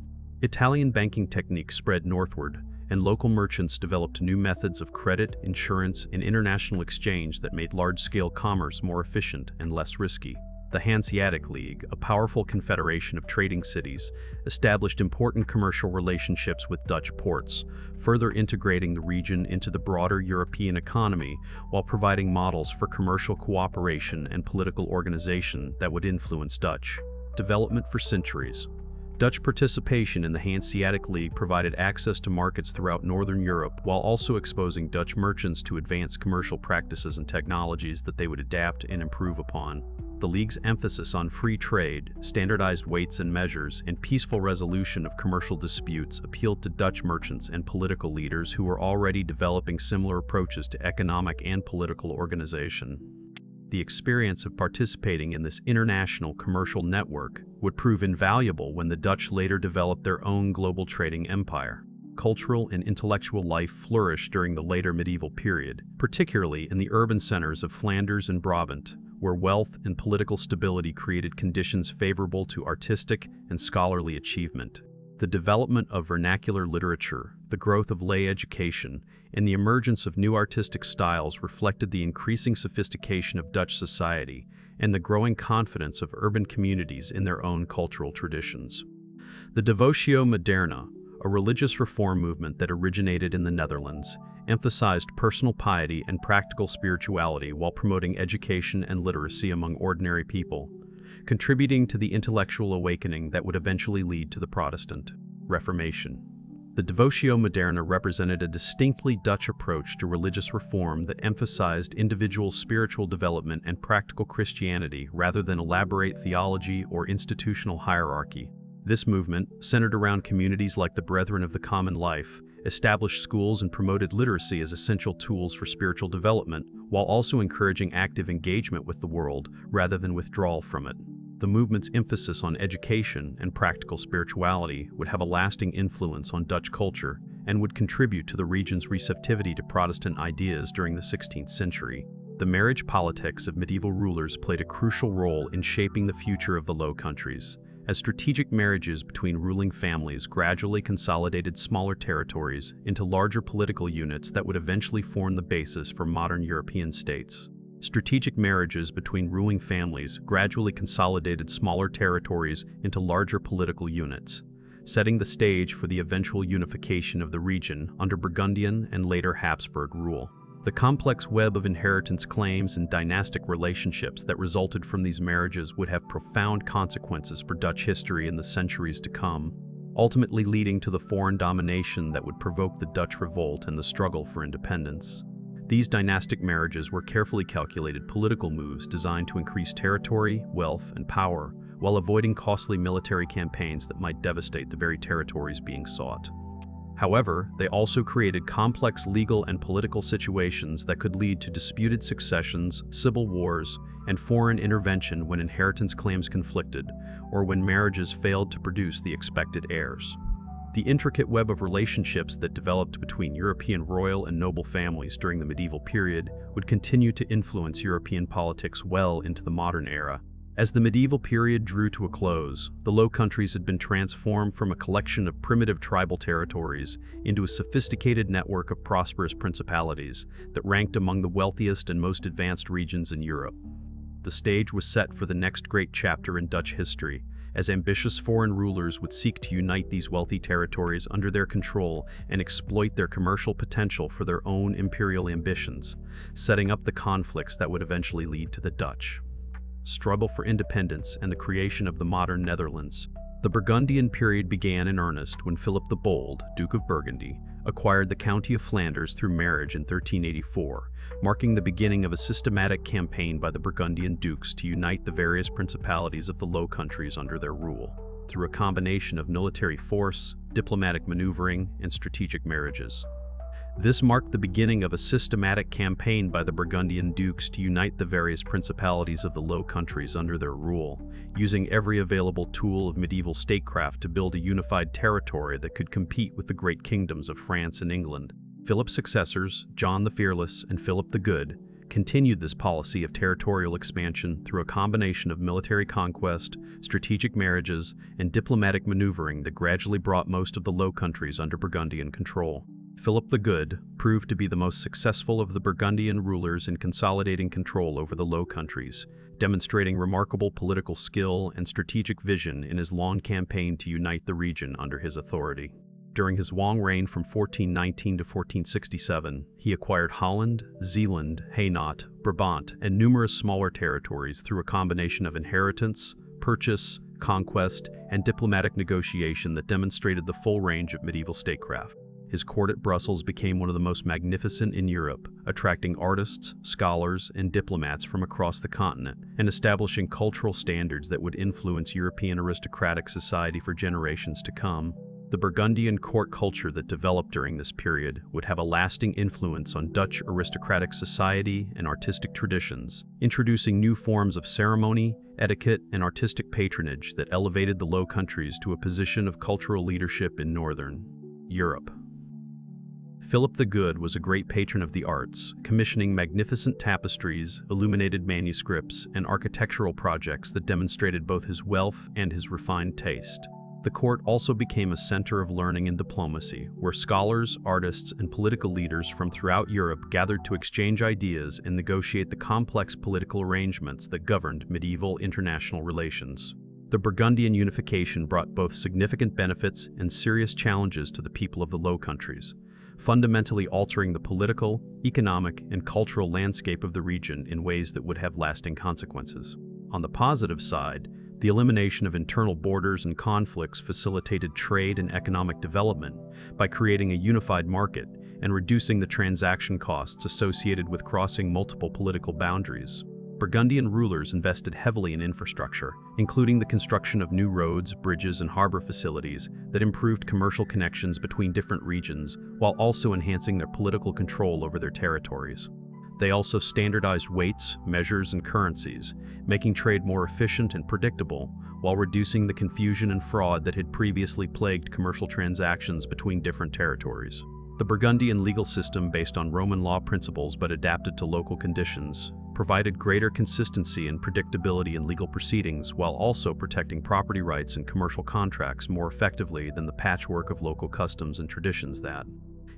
Italian banking techniques spread northward, and local merchants developed new methods of credit, insurance, and international exchange that made large-scale commerce more efficient and less risky. The Hanseatic League, a powerful confederation of trading cities, established important commercial relationships with Dutch ports, further integrating the region into the broader European economy while providing models for commercial cooperation and political organization that would influence Dutch development for centuries. Dutch participation in the Hanseatic League provided access to markets throughout Northern Europe while also exposing Dutch merchants to advanced commercial practices and technologies that they would adapt and improve upon. The League's emphasis on free trade, standardized weights and measures, and peaceful resolution of commercial disputes appealed to Dutch merchants and political leaders who were already developing similar approaches to economic and political organization. The experience of participating in this international commercial network would prove invaluable when the Dutch later developed their own global trading empire. Cultural and intellectual life flourished during the later medieval period, particularly in the urban centers of Flanders and Brabant, where wealth and political stability created conditions favorable to artistic and scholarly achievement. The development of vernacular literature, the growth of lay education, and the emergence of new artistic styles reflected the increasing sophistication of Dutch society and the growing confidence of urban communities in their own cultural traditions. The Devotio Moderna, a religious reform movement that originated in the Netherlands, emphasized personal piety and practical spirituality while promoting education and literacy among ordinary people, contributing to the intellectual awakening that would eventually lead to the Protestant Reformation. The Devotio Moderna represented a distinctly Dutch approach to religious reform that emphasized individual spiritual development and practical Christianity rather than elaborate theology or institutional hierarchy. This movement, centered around communities like the Brethren of the Common Life, established schools and promoted literacy as essential tools for spiritual development, while also encouraging active engagement with the world rather than withdrawal from it. The movement's emphasis on education and practical spirituality would have a lasting influence on Dutch culture and would contribute to the region's receptivity to Protestant ideas during the 16th century. The marriage politics of medieval rulers played a crucial role in shaping the future of the Low Countries, as strategic marriages between ruling families gradually consolidated smaller territories into larger political units that would eventually form the basis for modern European states. Strategic marriages between ruling families gradually consolidated smaller territories into larger political units, setting the stage for the eventual unification of the region under Burgundian and later Habsburg rule. The complex web of inheritance claims and dynastic relationships that resulted from these marriages would have profound consequences for Dutch history in the centuries to come. ultimately leading to the foreign domination that would provoke the Dutch revolt and the struggle for independence. These dynastic marriages were carefully calculated political moves designed to increase territory, wealth, and power, while avoiding costly military campaigns that might devastate the very territories being sought. However, they also created complex legal and political situations that could lead to disputed successions, civil wars, and foreign intervention when inheritance claims conflicted, or when marriages failed to produce the expected heirs. The intricate web of relationships that developed between European royal and noble families during the medieval period would continue to influence European politics well into the modern era. As the medieval period drew to a close, the Low Countries had been transformed from a collection of primitive tribal territories into a sophisticated network of prosperous principalities that ranked among the wealthiest and most advanced regions in Europe. The stage was set for the next great chapter in Dutch history, as ambitious foreign rulers would seek to unite these wealthy territories under their control and exploit their commercial potential for their own imperial ambitions, setting up the conflicts that would eventually lead to the Dutch struggle for independence and the creation of the modern Netherlands. The Burgundian period began in earnest when Philip the Bold, Duke of Burgundy, acquired the County of Flanders through marriage in 1384, marking the beginning of a systematic campaign by the Burgundian dukes to unite the various principalities of the Low Countries under their rule, through a combination of military force, diplomatic maneuvering, and strategic marriages. This marked the beginning of a systematic campaign by the Burgundian dukes to unite the various principalities of the Low Countries under their rule, using every available tool of medieval statecraft to build a unified territory that could compete with the great kingdoms of France and England. Philip's successors, John the Fearless and Philip the Good, continued this policy of territorial expansion through a combination of military conquest, strategic marriages, and diplomatic maneuvering that gradually brought most of the Low Countries under Burgundian control. Philip the Good proved to be the most successful of the Burgundian rulers in consolidating control over the Low Countries, demonstrating remarkable political skill and strategic vision in his long campaign to unite the region under his authority. During his long reign from 1419 to 1467, he acquired Holland, Zeeland, Hainaut, Brabant, and numerous smaller territories through a combination of inheritance, purchase, conquest, and diplomatic negotiation that demonstrated the full range of medieval statecraft. His court at Brussels became one of the most magnificent in Europe, attracting artists, scholars, and diplomats from across the continent, and establishing cultural standards that would influence European aristocratic society for generations to come. The Burgundian court culture that developed during this period would have a lasting influence on Dutch aristocratic society and artistic traditions, introducing new forms of ceremony, etiquette, and artistic patronage that elevated the Low Countries to a position of cultural leadership in Northern Europe. Philip the Good was a great patron of the arts, commissioning magnificent tapestries, illuminated manuscripts, and architectural projects that demonstrated both his wealth and his refined taste. The court also became a center of learning and diplomacy, where scholars, artists, and political leaders from throughout Europe gathered to exchange ideas and negotiate the complex political arrangements that governed medieval international relations. The Burgundian unification brought both significant benefits and serious challenges to the people of the Low Countries, fundamentally altering the political, economic, and cultural landscape of the region in ways that would have lasting consequences. On the positive side, the elimination of internal borders and conflicts facilitated trade and economic development by creating a unified market and reducing the transaction costs associated with crossing multiple political boundaries. Burgundian rulers invested heavily in infrastructure, including the construction of new roads, bridges, and harbor facilities that improved commercial connections between different regions while also enhancing their political control over their territories. They also standardized weights, measures, and currencies, making trade more efficient and predictable, while reducing the confusion and fraud that had previously plagued commercial transactions between different territories. The Burgundian legal system, based on Roman law principles but adapted to local conditions, provided greater consistency and predictability in legal proceedings while also protecting property rights and commercial contracts more effectively than the patchwork of local customs and traditions that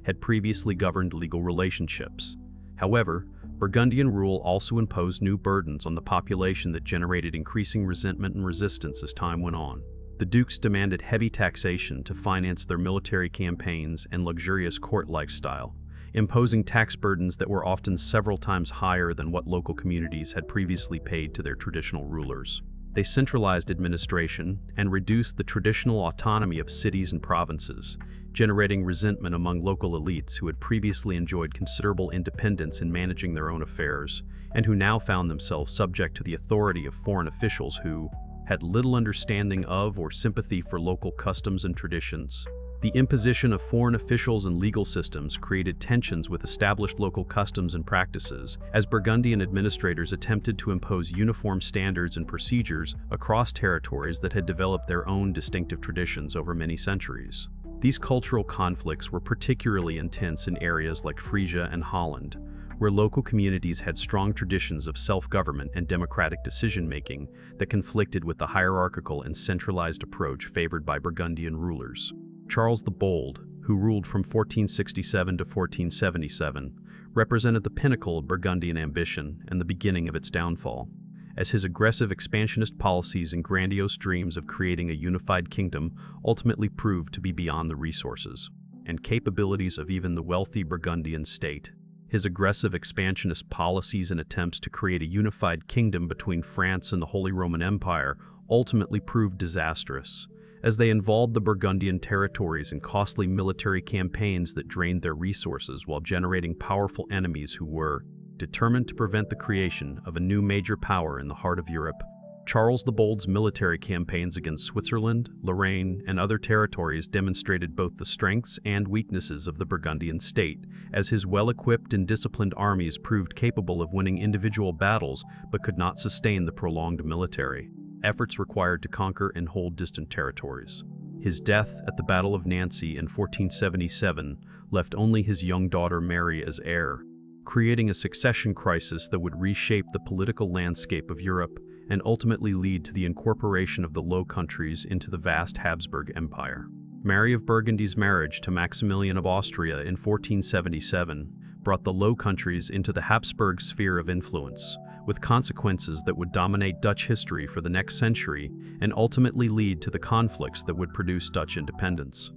had previously governed legal relationships. However, Burgundian rule also imposed new burdens on the population that generated increasing resentment and resistance as time went on. The dukes demanded heavy taxation to finance their military campaigns and luxurious court lifestyle, imposing tax burdens that were often several times higher than what local communities had previously paid to their traditional rulers. They centralized administration and reduced the traditional autonomy of cities and provinces, generating resentment among local elites who had previously enjoyed considerable independence in managing their own affairs, and who now found themselves subject to the authority of foreign officials who had little understanding of or sympathy for local customs and traditions. The imposition of foreign officials and legal systems created tensions with established local customs and practices, as Burgundian administrators attempted to impose uniform standards and procedures across territories that had developed their own distinctive traditions over many centuries. These cultural conflicts were particularly intense in areas like Frisia and Holland, where local communities had strong traditions of self-government and democratic decision-making that conflicted with the hierarchical and centralized approach favored by Burgundian rulers. Charles the Bold, who ruled from 1467 to 1477, represented the pinnacle of Burgundian ambition and the beginning of its downfall, as his aggressive expansionist policies and grandiose dreams of creating a unified kingdom ultimately proved to be beyond the resources and capabilities of even the wealthy Burgundian state. His aggressive expansionist policies and attempts to create a unified kingdom between France and the Holy Roman Empire ultimately proved disastrous, as they involved the Burgundian territories in costly military campaigns that drained their resources while generating powerful enemies who were determined to prevent the creation of a new major power in the heart of Europe. Charles the Bold's military campaigns against Switzerland, Lorraine, and other territories demonstrated both the strengths and weaknesses of the Burgundian state, as his well-equipped and disciplined armies proved capable of winning individual battles but could not sustain the prolonged military efforts required to conquer and hold distant territories. His death at the Battle of Nancy in 1477 left only his young daughter Mary as heir, creating a succession crisis that would reshape the political landscape of Europe and ultimately lead to the incorporation of the Low Countries into the vast Habsburg Empire. Mary of Burgundy's marriage to Maximilian of Austria in 1477 brought the Low Countries into the Habsburg sphere of influence, with consequences that would dominate Dutch history for the next century and ultimately lead to the conflicts that would produce Dutch independence.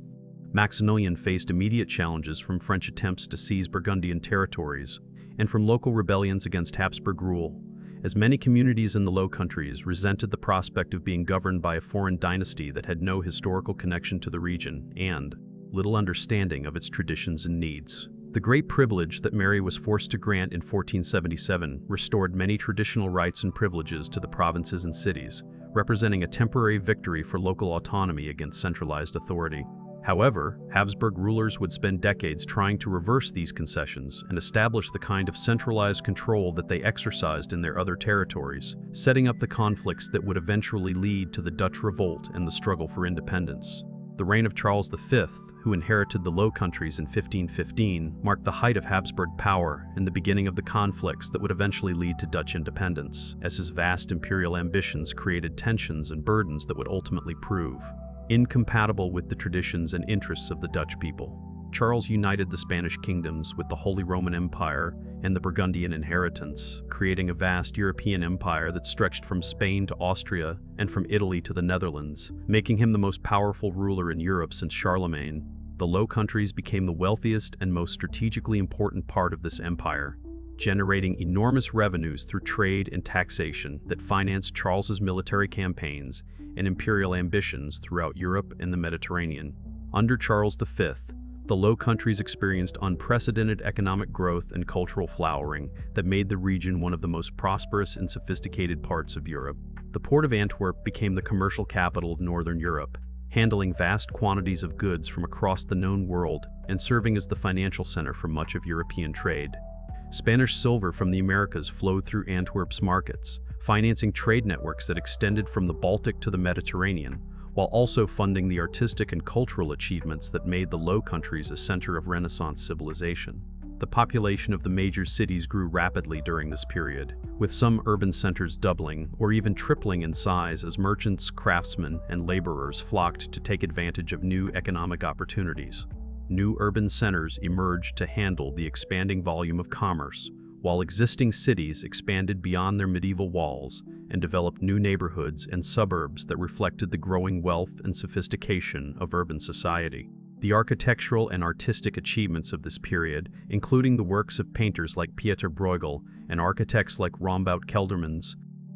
Maximilian faced immediate challenges from French attempts to seize Burgundian territories and from local rebellions against Habsburg rule, as many communities in the Low Countries resented the prospect of being governed by a foreign dynasty that had no historical connection to the region and little understanding of its traditions and needs. The great privilege that Mary was forced to grant in 1477 restored many traditional rights and privileges to the provinces and cities, representing a temporary victory for local autonomy against centralized authority. However, Habsburg rulers would spend decades trying to reverse these concessions and establish the kind of centralized control that they exercised in their other territories, setting up the conflicts that would eventually lead to the Dutch Revolt and the struggle for independence. The reign of Charles V, who inherited the Low Countries in 1515, marked the height of Habsburg power and the beginning of the conflicts that would eventually lead to Dutch independence, as his vast imperial ambitions created tensions and burdens that would ultimately prove incompatible with the traditions and interests of the Dutch people. Charles united the Spanish kingdoms with the Holy Roman Empire and the Burgundian inheritance, creating a vast European empire that stretched from Spain to Austria and from Italy to the Netherlands, making him the most powerful ruler in Europe since Charlemagne. The Low Countries became the wealthiest and most strategically important part of this empire, generating enormous revenues through trade and taxation that financed Charles's military campaigns and imperial ambitions throughout Europe and the Mediterranean. Under Charles V, the Low Countries experienced unprecedented economic growth and cultural flowering that made the region one of the most prosperous and sophisticated parts of Europe. The port of Antwerp became the commercial capital of Northern Europe, handling vast quantities of goods from across the known world and serving as the financial center for much of European trade. Spanish silver from the Americas flowed through Antwerp's markets, financing trade networks that extended from the Baltic to the Mediterranean, while also funding the artistic and cultural achievements that made the Low Countries a center of Renaissance civilization. The population of the major cities grew rapidly during this period, with some urban centers doubling or even tripling in size as merchants, craftsmen, and laborers flocked to take advantage of new economic opportunities. New urban centers emerged to handle the expanding volume of commerce, while existing cities expanded beyond their medieval walls and developed new neighborhoods and suburbs that reflected the growing wealth and sophistication of urban society. The architectural and artistic achievements of this period, including the works of painters like Pieter Bruegel and architects like Rombout Keldermans,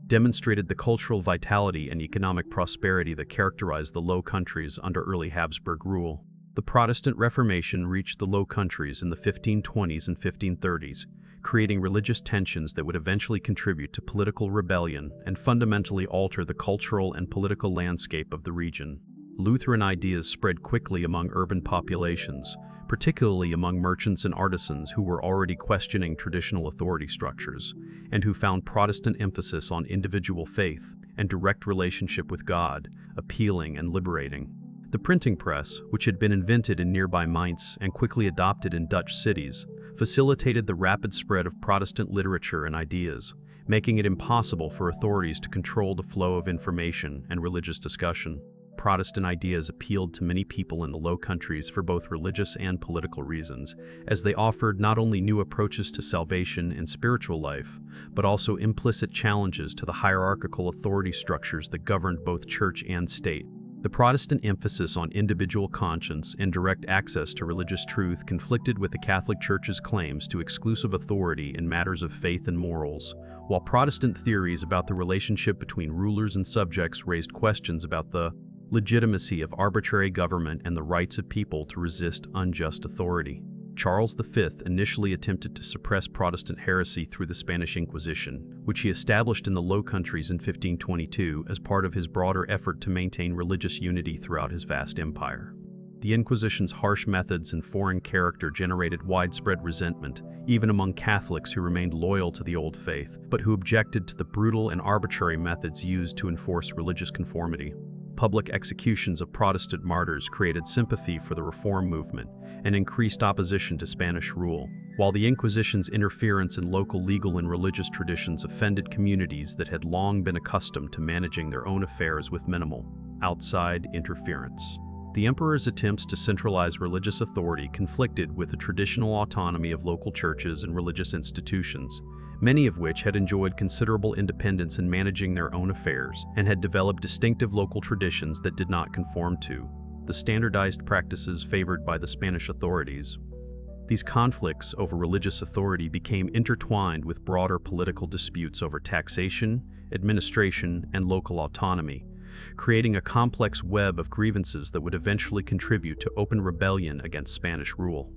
demonstrated the cultural vitality and economic prosperity that characterized the Low Countries under early Habsburg rule. The Protestant Reformation reached the Low Countries in the 1520s and 1530s, creating religious tensions that would eventually contribute to political rebellion and fundamentally alter the cultural and political landscape of the region. Lutheran ideas spread quickly among urban populations, particularly among merchants and artisans who were already questioning traditional authority structures, and who found Protestant emphasis on individual faith and direct relationship with God appealing and liberating. The printing press, which had been invented in nearby Mainz and quickly adopted in Dutch cities, facilitated the rapid spread of Protestant literature and ideas, making it impossible for authorities to control the flow of information and religious discussion. Protestant ideas appealed to many people in the Low Countries for both religious and political reasons, as they offered not only new approaches to salvation and spiritual life, but also implicit challenges to the hierarchical authority structures that governed both church and state. The Protestant emphasis on individual conscience and direct access to religious truth conflicted with the Catholic Church's claims to exclusive authority in matters of faith and morals, while Protestant theories about the relationship between rulers and subjects raised questions about the legitimacy of arbitrary government and the rights of people to resist unjust authority. Charles V initially attempted to suppress Protestant heresy through the Spanish Inquisition, which he established in the Low Countries in 1522 as part of his broader effort to maintain religious unity throughout his vast empire. The Inquisition's harsh methods and foreign character generated widespread resentment, even among Catholics who remained loyal to the old faith, but who objected to the brutal and arbitrary methods used to enforce religious conformity. Public executions of Protestant martyrs created sympathy for the Reform movement and increased opposition to Spanish rule, while the Inquisition's interference in local legal and religious traditions offended communities that had long been accustomed to managing their own affairs with minimal outside interference. The emperor's attempts to centralize religious authority conflicted with the traditional autonomy of local churches and religious institutions, many of which had enjoyed considerable independence in managing their own affairs and had developed distinctive local traditions that did not conform to the standardized practices favored by the Spanish authorities. These conflicts over religious authority became intertwined with broader political disputes over taxation, administration, and local autonomy, creating a complex web of grievances that would eventually contribute to open rebellion against Spanish rule.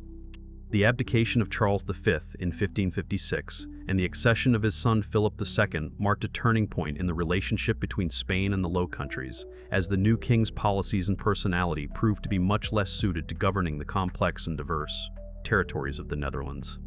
The abdication of Charles V in 1556 and the accession of his son Philip II marked a turning point in the relationship between Spain and the Low Countries, as the new king's policies and personality proved to be much less suited to governing the complex and diverse territories of the Netherlands.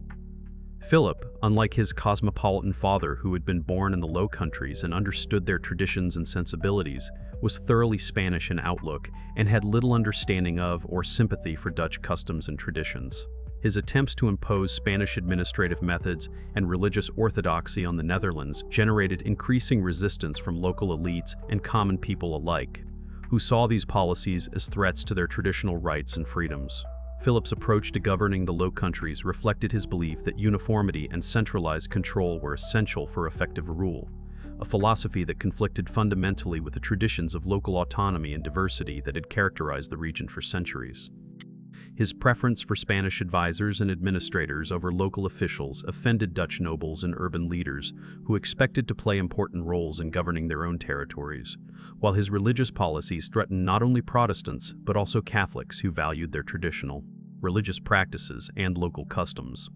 Philip, unlike his cosmopolitan father who had been born in the Low Countries and understood their traditions and sensibilities, was thoroughly Spanish in outlook and had little understanding of or sympathy for Dutch customs and traditions. His attempts to impose Spanish administrative methods and religious orthodoxy on the Netherlands generated increasing resistance from local elites and common people alike, who saw these policies as threats to their traditional rights and freedoms. Philip's approach to governing the Low Countries reflected his belief that uniformity and centralized control were essential for effective rule, a philosophy that conflicted fundamentally with the traditions of local autonomy and diversity that had characterized the region for centuries. His preference for Spanish advisors and administrators over local officials offended Dutch nobles and urban leaders who expected to play important roles in governing their own territories, while his religious policies threatened not only Protestants but also Catholics who valued their traditional religious practices and local customs.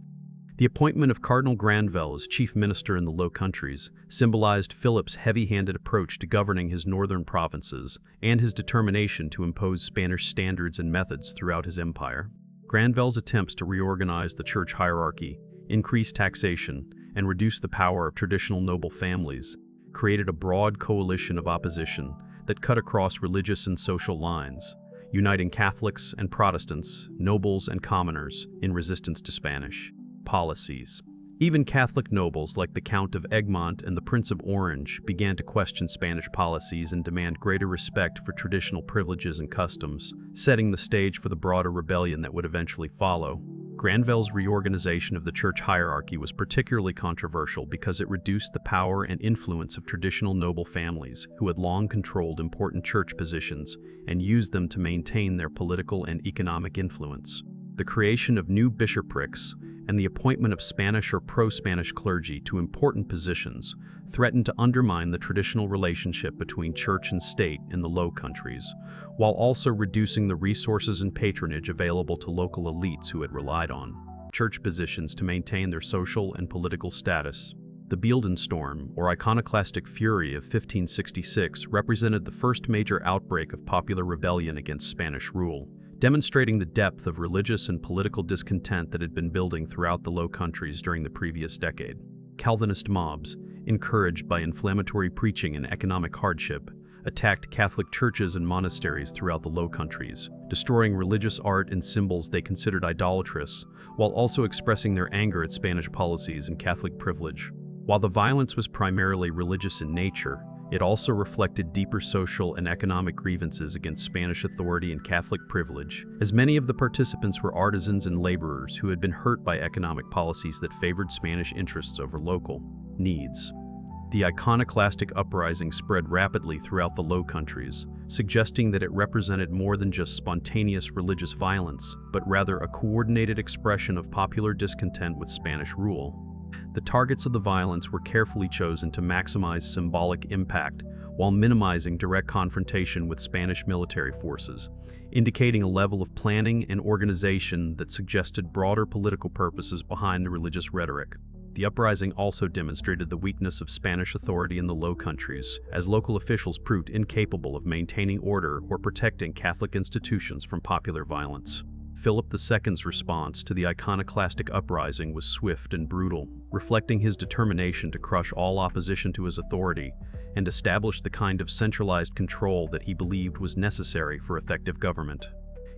The appointment of Cardinal Granvelle as chief minister in the Low Countries symbolized Philip's heavy-handed approach to governing his northern provinces and his determination to impose Spanish standards and methods throughout his empire. Granvelle's attempts to reorganize the church hierarchy, increase taxation, and reduce the power of traditional noble families created a broad coalition of opposition that cut across religious and social lines, uniting Catholics and Protestants, nobles and commoners, in resistance to Spanish policies. Even Catholic nobles like the Count of Egmont and the Prince of Orange began to question Spanish policies and demand greater respect for traditional privileges and customs, setting the stage for the broader rebellion that would eventually follow. Granvelle's reorganization of the church hierarchy was particularly controversial because it reduced the power and influence of traditional noble families who had long controlled important church positions and used them to maintain their political and economic influence. The creation of new bishoprics and the appointment of Spanish or pro-Spanish clergy to important positions threatened to undermine the traditional relationship between church and state in the Low Countries, while also reducing the resources and patronage available to local elites who had relied on church positions to maintain their social and political status. The Beeldenstorm, or iconoclastic fury of 1566, represented the first major outbreak of popular rebellion against Spanish rule, demonstrating the depth of religious and political discontent that had been building throughout the Low Countries during the previous decade. Calvinist mobs, encouraged by inflammatory preaching and economic hardship, attacked Catholic churches and monasteries throughout the Low Countries, destroying religious art and symbols they considered idolatrous, while also expressing their anger at Spanish policies and Catholic privilege. While the violence was primarily religious in nature, it also reflected deeper social and economic grievances against Spanish authority and Catholic privilege, as many of the participants were artisans and laborers who had been hurt by economic policies that favored Spanish interests over local needs. The iconoclastic uprising spread rapidly throughout the Low Countries, suggesting that it represented more than just spontaneous religious violence, but rather a coordinated expression of popular discontent with Spanish rule. The targets of the violence were carefully chosen to maximize symbolic impact while minimizing direct confrontation with Spanish military forces, indicating a level of planning and organization that suggested broader political purposes behind the religious rhetoric. The uprising also demonstrated the weakness of Spanish authority in the Low Countries, as local officials proved incapable of maintaining order or protecting Catholic institutions from popular violence. Philip II's response to the iconoclastic uprising was swift and brutal, reflecting his determination to crush all opposition to his authority and establish the kind of centralized control that he believed was necessary for effective government.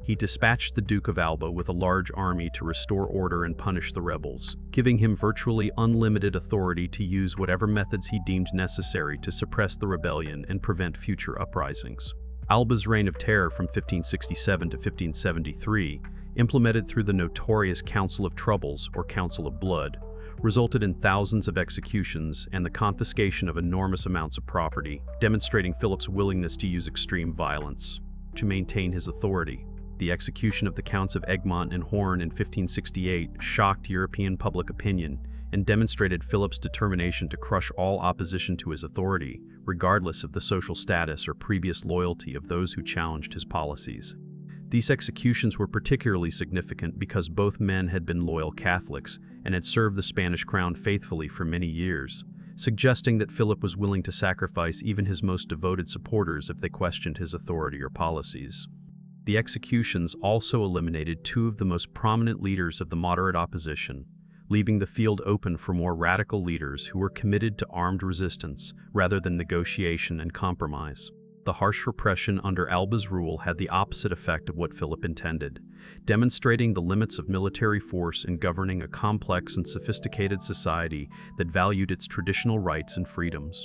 He dispatched the Duke of Alba with a large army to restore order and punish the rebels, giving him virtually unlimited authority to use whatever methods he deemed necessary to suppress the rebellion and prevent future uprisings. Alba's reign of terror from 1567 to 1573, implemented through the notorious Council of Troubles or Council of Blood, resulted in thousands of executions and the confiscation of enormous amounts of property, demonstrating Philip's willingness to use extreme violence to maintain his authority. The execution of the Counts of Egmont and Horn in 1568 shocked European public opinion and demonstrated Philip's determination to crush all opposition to his authority, regardless of the social status or previous loyalty of those who challenged his policies. These executions were particularly significant because both men had been loyal Catholics and had served the Spanish crown faithfully for many years, suggesting that Philip was willing to sacrifice even his most devoted supporters if they questioned his authority or policies. The executions also eliminated two of the most prominent leaders of the moderate opposition, leaving the field open for more radical leaders who were committed to armed resistance rather than negotiation and compromise. The harsh repression under Alba's rule had the opposite effect of what Philip intended, demonstrating the limits of military force in governing a complex and sophisticated society that valued its traditional rights and freedoms.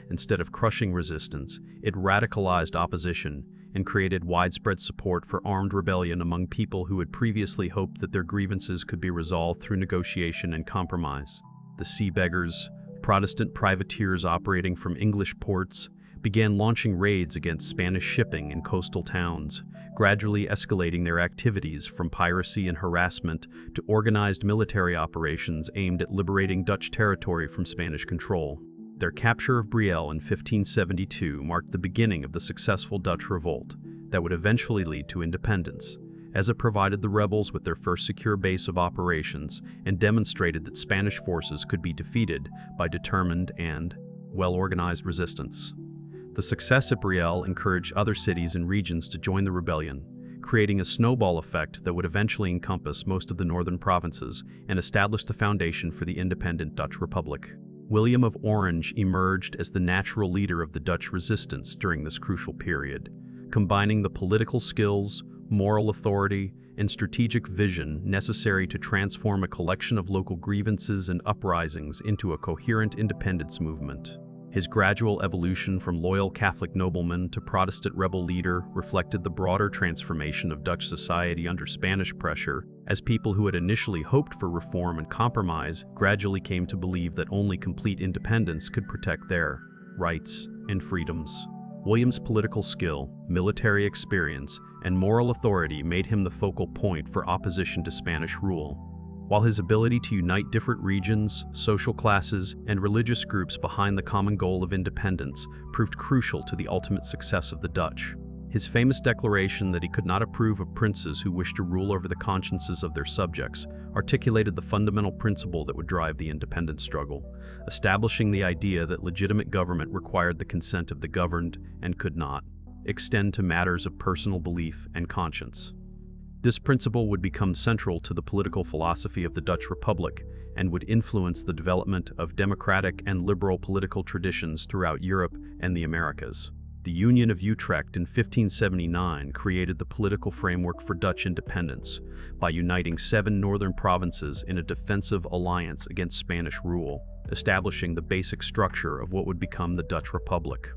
Instead of crushing resistance, it radicalized opposition and created widespread support for armed rebellion among people who had previously hoped that their grievances could be resolved through negotiation and compromise. The sea beggars, Protestant privateers operating from English ports, began launching raids against Spanish shipping in coastal towns, gradually escalating their activities from piracy and harassment to organized military operations aimed at liberating Dutch territory from Spanish control. Their capture of Brielle in 1572 marked the beginning of the successful Dutch revolt that would eventually lead to independence, as it provided the rebels with their first secure base of operations and demonstrated that Spanish forces could be defeated by determined and well-organized resistance. The success at Brielle encouraged other cities and regions to join the rebellion, creating a snowball effect that would eventually encompass most of the northern provinces and establish the foundation for the independent Dutch Republic. William of Orange emerged as the natural leader of the Dutch resistance during this crucial period, combining the political skills, moral authority, and strategic vision necessary to transform a collection of local grievances and uprisings into a coherent independence movement. His gradual evolution from loyal Catholic nobleman to Protestant rebel leader reflected the broader transformation of Dutch society under Spanish pressure, as people who had initially hoped for reform and compromise gradually came to believe that only complete independence could protect their rights and freedoms. William's political skill, military experience, and moral authority made him the focal point for opposition to Spanish rule. while his ability to unite different regions, social classes, and religious groups behind the common goal of independence proved crucial to the ultimate success of the Dutch. His famous declaration that he could not approve of princes who wished to rule over the consciences of their subjects articulated the fundamental principle that would drive the independence struggle, establishing the idea that legitimate government required the consent of the governed and could not extend to matters of personal belief and conscience. This principle would become central to the political philosophy of the Dutch Republic and would influence the development of democratic and liberal political traditions throughout Europe and the Americas. The Union of Utrecht in 1579 created the political framework for Dutch independence by uniting 7 northern provinces in a defensive alliance against Spanish rule, establishing the basic structure of what would become the Dutch Republic.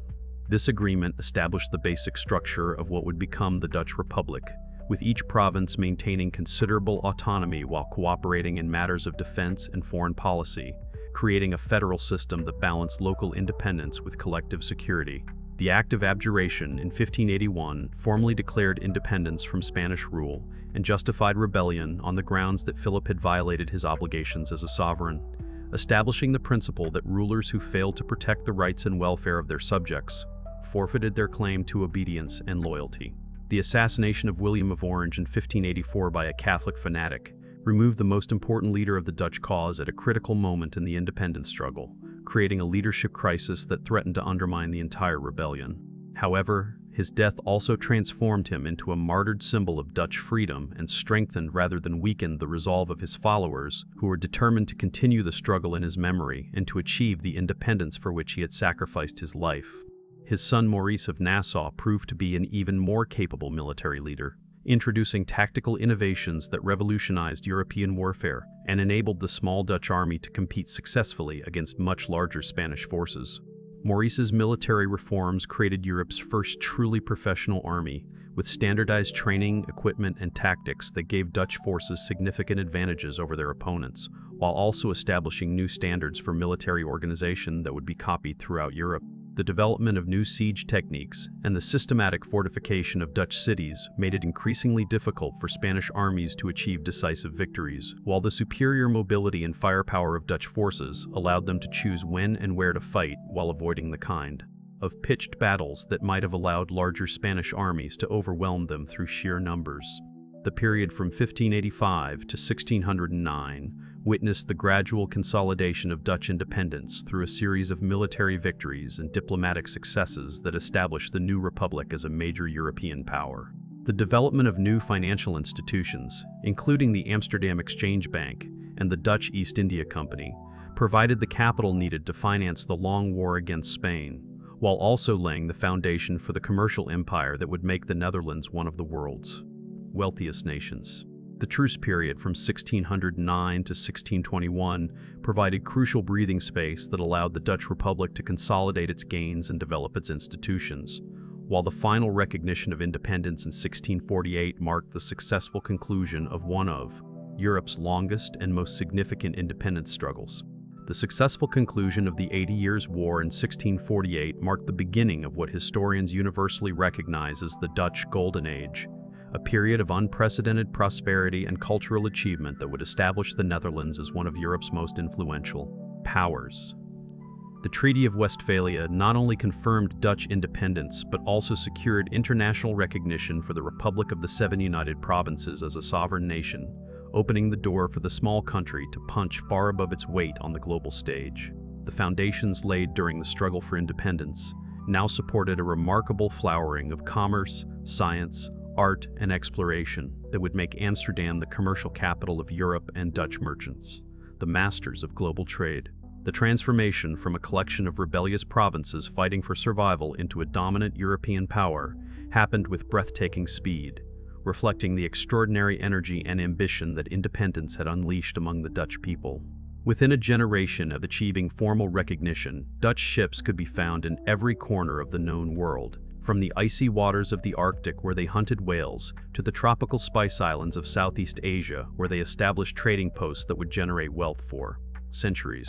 This agreement established the basic structure of what would become the Dutch Republic, with each province maintaining considerable autonomy while cooperating in matters of defense and foreign policy, creating a federal system that balanced local independence with collective security. The Act of Abjuration in 1581 formally declared independence from Spanish rule and justified rebellion on the grounds that Philip had violated his obligations as a sovereign, establishing the principle that rulers who failed to protect the rights and welfare of their subjects forfeited their claim to obedience and loyalty. The assassination of William of Orange in 1584 by a Catholic fanatic removed the most important leader of the Dutch cause at a critical moment in the independence struggle, creating a leadership crisis that threatened to undermine the entire rebellion. However, his death also transformed him into a martyred symbol of Dutch freedom and strengthened rather than weakened the resolve of his followers, who were determined to continue the struggle in his memory and to achieve the independence for which he had sacrificed his life. His son Maurice of Nassau proved to be an even more capable military leader, introducing tactical innovations that revolutionized European warfare and enabled the small Dutch army to compete successfully against much larger Spanish forces. Maurice's military reforms created Europe's first truly professional army, with standardized training, equipment, and tactics that gave Dutch forces significant advantages over their opponents, while also establishing new standards for military organization that would be copied throughout Europe. The development of new siege techniques and the systematic fortification of Dutch cities made it increasingly difficult for Spanish armies to achieve decisive victories, while the superior mobility and firepower of Dutch forces allowed them to choose when and where to fight while avoiding the kind of pitched battles that might have allowed larger Spanish armies to overwhelm them through sheer numbers. The period from 1585 to 1609 witnessed the gradual consolidation of Dutch independence through a series of military victories and diplomatic successes that established the new republic as a major European power. The development of new financial institutions, including the Amsterdam Exchange Bank and the Dutch East India Company, provided the capital needed to finance the long war against Spain, while also laying the foundation for the commercial empire that would make the Netherlands one of the world's wealthiest nations. The truce period from 1609 to 1621 provided crucial breathing space that allowed the Dutch Republic to consolidate its gains and develop its institutions, while the final recognition of independence in 1648 marked the successful conclusion of one of Europe's longest and most significant independence struggles. The successful conclusion of the 80 Years' War in 1648 marked the beginning of what historians universally recognize as the Dutch Golden Age, a period of unprecedented prosperity and cultural achievement that would establish the Netherlands as one of Europe's most influential powers. The Treaty of Westphalia not only confirmed Dutch independence, but also secured international recognition for the Republic of the Seven United Provinces as a sovereign nation, opening the door for the small country to punch far above its weight on the global stage. The foundations laid during the struggle for independence now supported a remarkable flowering of commerce, science, art, and exploration that would make Amsterdam the commercial capital of Europe and Dutch merchants, the masters of global trade. The transformation from a collection of rebellious provinces fighting for survival into a dominant European power happened with breathtaking speed, reflecting the extraordinary energy and ambition that independence had unleashed among the Dutch people. Within a generation of achieving formal recognition, Dutch ships could be found in every corner of the known world, from the icy waters of the Arctic where they hunted whales to the tropical spice islands of Southeast Asia where they established trading posts that would generate wealth for centuries.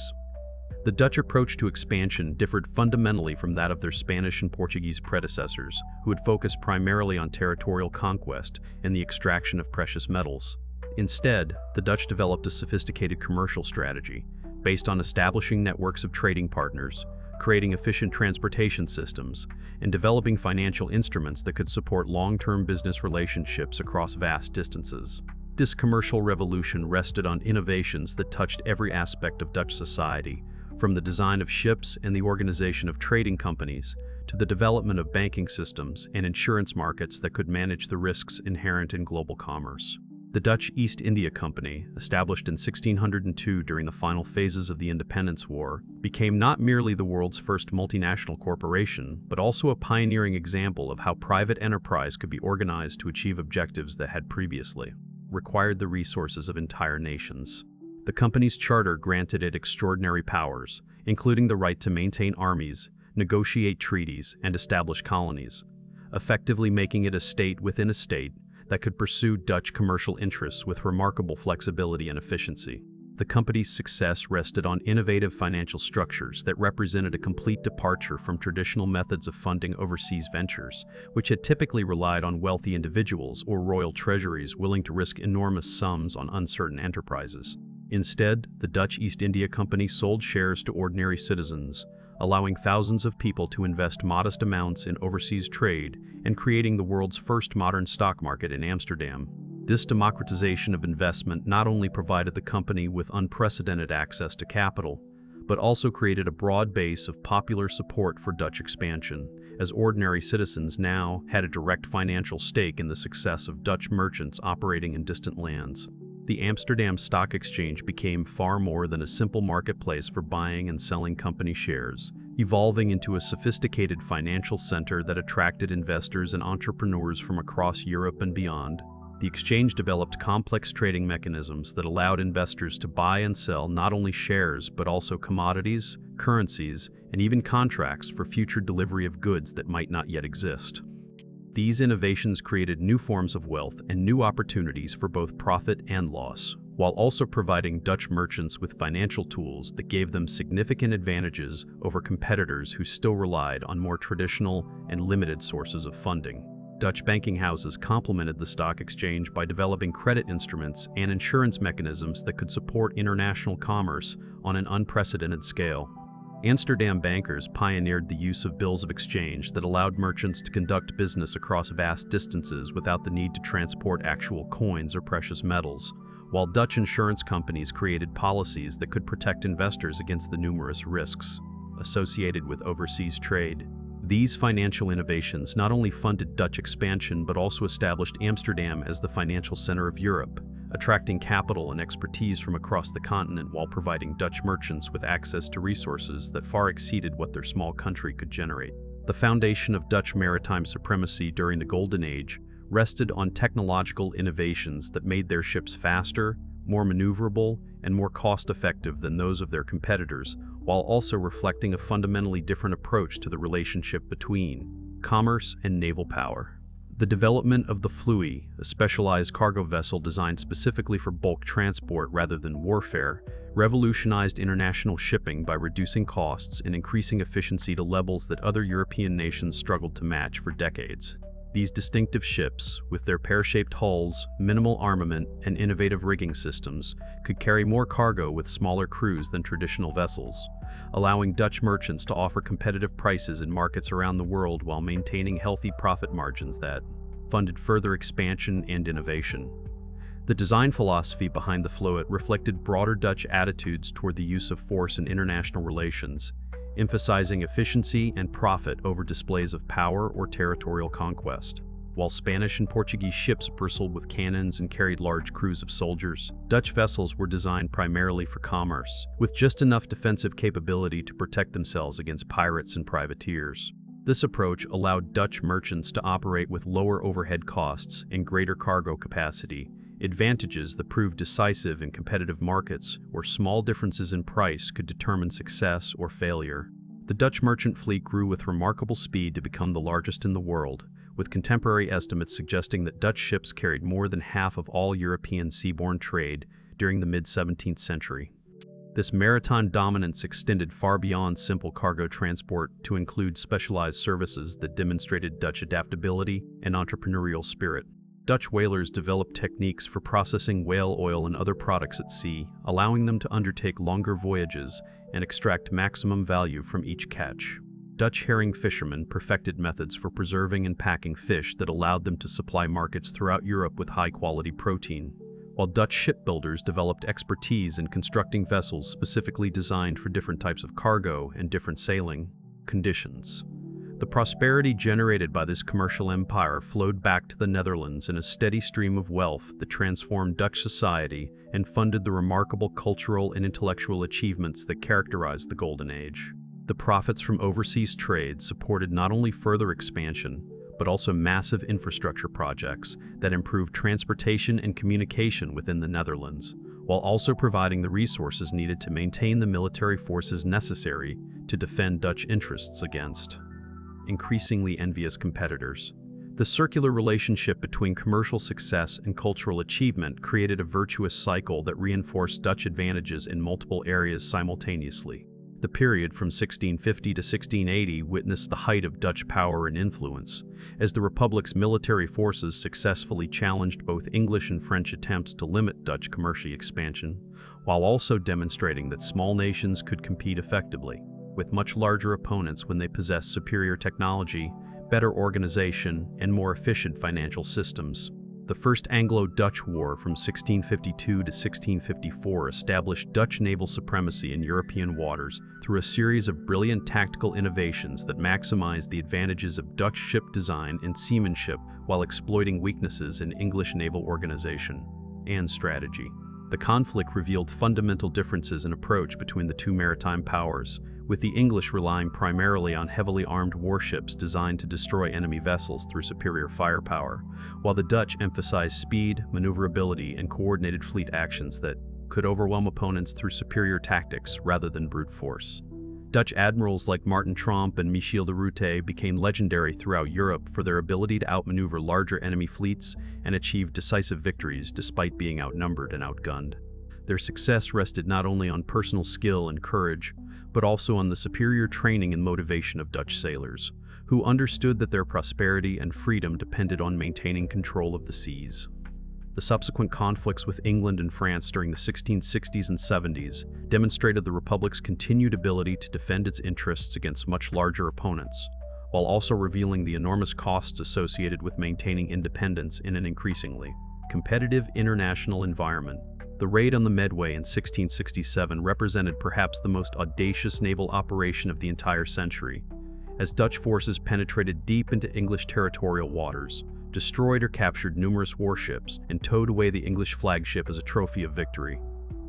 The Dutch approach to expansion differed fundamentally from that of their Spanish and Portuguese predecessors, who had focused primarily on territorial conquest and the extraction of precious metals. Instead, the Dutch developed a sophisticated commercial strategy based on establishing networks of trading partners, creating efficient transportation systems, and developing financial instruments that could support long-term business relationships across vast distances. This commercial revolution rested on innovations that touched every aspect of Dutch society, from the design of ships and the organization of trading companies to the development of banking systems and insurance markets that could manage the risks inherent in global commerce. The Dutch East India Company, established in 1602 during the final phases of the Independence War, became not merely the world's first multinational corporation, but also a pioneering example of how private enterprise could be organized to achieve objectives that had previously required the resources of entire nations. The company's charter granted it extraordinary powers, including the right to maintain armies, negotiate treaties, and establish colonies, effectively making it a state within a state that could pursue Dutch commercial interests with remarkable flexibility and efficiency. The company's success rested on innovative financial structures that represented a complete departure from traditional methods of funding overseas ventures, which had typically relied on wealthy individuals or royal treasuries willing to risk enormous sums on uncertain enterprises. Instead, the Dutch East India Company sold shares to ordinary citizens, allowing thousands of people to invest modest amounts in overseas trade and creating the world's first modern stock market in Amsterdam. This democratization of investment not only provided the company with unprecedented access to capital, but also created a broad base of popular support for Dutch expansion, as ordinary citizens now had a direct financial stake in the success of Dutch merchants operating in distant lands. The Amsterdam Stock Exchange became far more than a simple marketplace for buying and selling company shares, evolving into a sophisticated financial center that attracted investors and entrepreneurs from across Europe and beyond. The exchange developed complex trading mechanisms that allowed investors to buy and sell not only shares but also commodities, currencies, and even contracts for future delivery of goods that might not yet exist. These innovations created new forms of wealth and new opportunities for both profit and loss, while also providing Dutch merchants with financial tools that gave them significant advantages over competitors who still relied on more traditional and limited sources of funding. Dutch banking houses complemented the stock exchange by developing credit instruments and insurance mechanisms that could support international commerce on an unprecedented scale. Amsterdam bankers pioneered the use of bills of exchange that allowed merchants to conduct business across vast distances without the need to transport actual coins or precious metals, while Dutch insurance companies created policies that could protect investors against the numerous risks associated with overseas trade. These financial innovations not only funded Dutch expansion but also established Amsterdam as the financial center of Europe, attracting capital and expertise from across the continent while providing Dutch merchants with access to resources that far exceeded what their small country could generate. The foundation of Dutch maritime supremacy during the Golden Age rested on technological innovations that made their ships faster, more maneuverable, and more cost-effective than those of their competitors, while also reflecting a fundamentally different approach to the relationship between commerce and naval power. The development of the Flui, a specialized cargo vessel designed specifically for bulk transport rather than warfare, revolutionized international shipping by reducing costs and increasing efficiency to levels that other European nations struggled to match for decades. These distinctive ships, with their pear-shaped hulls, minimal armament, and innovative rigging systems, could carry more cargo with smaller crews than traditional vessels, allowing Dutch merchants to offer competitive prices in markets around the world while maintaining healthy profit margins that funded further expansion and innovation. The design philosophy behind the Fluit reflected broader Dutch attitudes toward the use of force in international relations, emphasizing efficiency and profit over displays of power or territorial conquest. While Spanish and Portuguese ships bristled with cannons and carried large crews of soldiers, Dutch vessels were designed primarily for commerce, with just enough defensive capability to protect themselves against pirates and privateers. This approach allowed Dutch merchants to operate with lower overhead costs and greater cargo capacity, advantages that proved decisive in competitive markets where small differences in price could determine success or failure. The Dutch merchant fleet grew with remarkable speed to become the largest in the world, with contemporary estimates suggesting that Dutch ships carried more than half of all European seaborne trade during the mid-17th century. This maritime dominance extended far beyond simple cargo transport to include specialized services that demonstrated Dutch adaptability and entrepreneurial spirit. Dutch whalers developed techniques for processing whale oil and other products at sea, allowing them to undertake longer voyages and extract maximum value from each catch. Dutch herring fishermen perfected methods for preserving and packing fish that allowed them to supply markets throughout Europe with high-quality protein, while Dutch shipbuilders developed expertise in constructing vessels specifically designed for different types of cargo and different sailing conditions. The prosperity generated by this commercial empire flowed back to the Netherlands in a steady stream of wealth that transformed Dutch society and funded the remarkable cultural and intellectual achievements that characterized the Golden Age. The profits from overseas trade supported not only further expansion, but also massive infrastructure projects that improved transportation and communication within the Netherlands, while also providing the resources needed to maintain the military forces necessary to defend Dutch interests against increasingly envious competitors. The circular relationship between commercial success and cultural achievement created a virtuous cycle that reinforced Dutch advantages in multiple areas simultaneously. The period from 1650 to 1680 witnessed the height of Dutch power and influence, as the Republic's military forces successfully challenged both English and French attempts to limit Dutch commercial expansion, while also demonstrating that small nations could compete effectively with much larger opponents when they possessed superior technology, better organization, and more efficient financial systems. The First Anglo-Dutch War from 1652 to 1654 established Dutch naval supremacy in European waters through a series of brilliant tactical innovations that maximized the advantages of Dutch ship design and seamanship while exploiting weaknesses in English naval organization and strategy. The conflict revealed fundamental differences in approach between the two maritime powers, with the English relying primarily on heavily armed warships designed to destroy enemy vessels through superior firepower, while the Dutch emphasized speed, maneuverability, and coordinated fleet actions that could overwhelm opponents through superior tactics rather than brute force. Dutch admirals like Martin Tromp and Michiel de Ruyter became legendary throughout Europe for their ability to outmaneuver larger enemy fleets and achieve decisive victories despite being outnumbered and outgunned. Their success rested not only on personal skill and courage, but also on the superior training and motivation of Dutch sailors, who understood that their prosperity and freedom depended on maintaining control of the seas. The subsequent conflicts with England and France during the 1660s and 70s demonstrated the Republic's continued ability to defend its interests against much larger opponents, while also revealing the enormous costs associated with maintaining independence in an increasingly competitive international environment. The raid on the Medway in 1667 represented perhaps the most audacious naval operation of the entire century, as Dutch forces penetrated deep into English territorial waters, destroyed or captured numerous warships, and towed away the English flagship as a trophy of victory.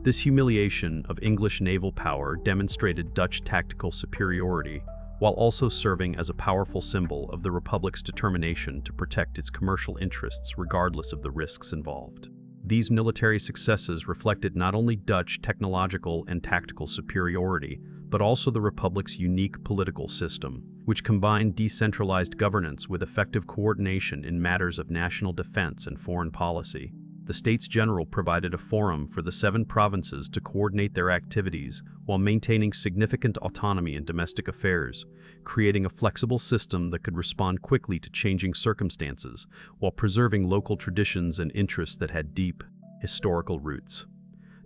This humiliation of English naval power demonstrated Dutch tactical superiority, while also serving as a powerful symbol of the Republic's determination to protect its commercial interests regardless of the risks involved. These military successes reflected not only Dutch technological and tactical superiority, but also the Republic's unique political system, which combined decentralized governance with effective coordination in matters of national defense and foreign policy. The States General provided a forum for the 7 provinces to coordinate their activities while maintaining significant autonomy in domestic affairs, creating a flexible system that could respond quickly to changing circumstances while preserving local traditions and interests that had deep historical roots.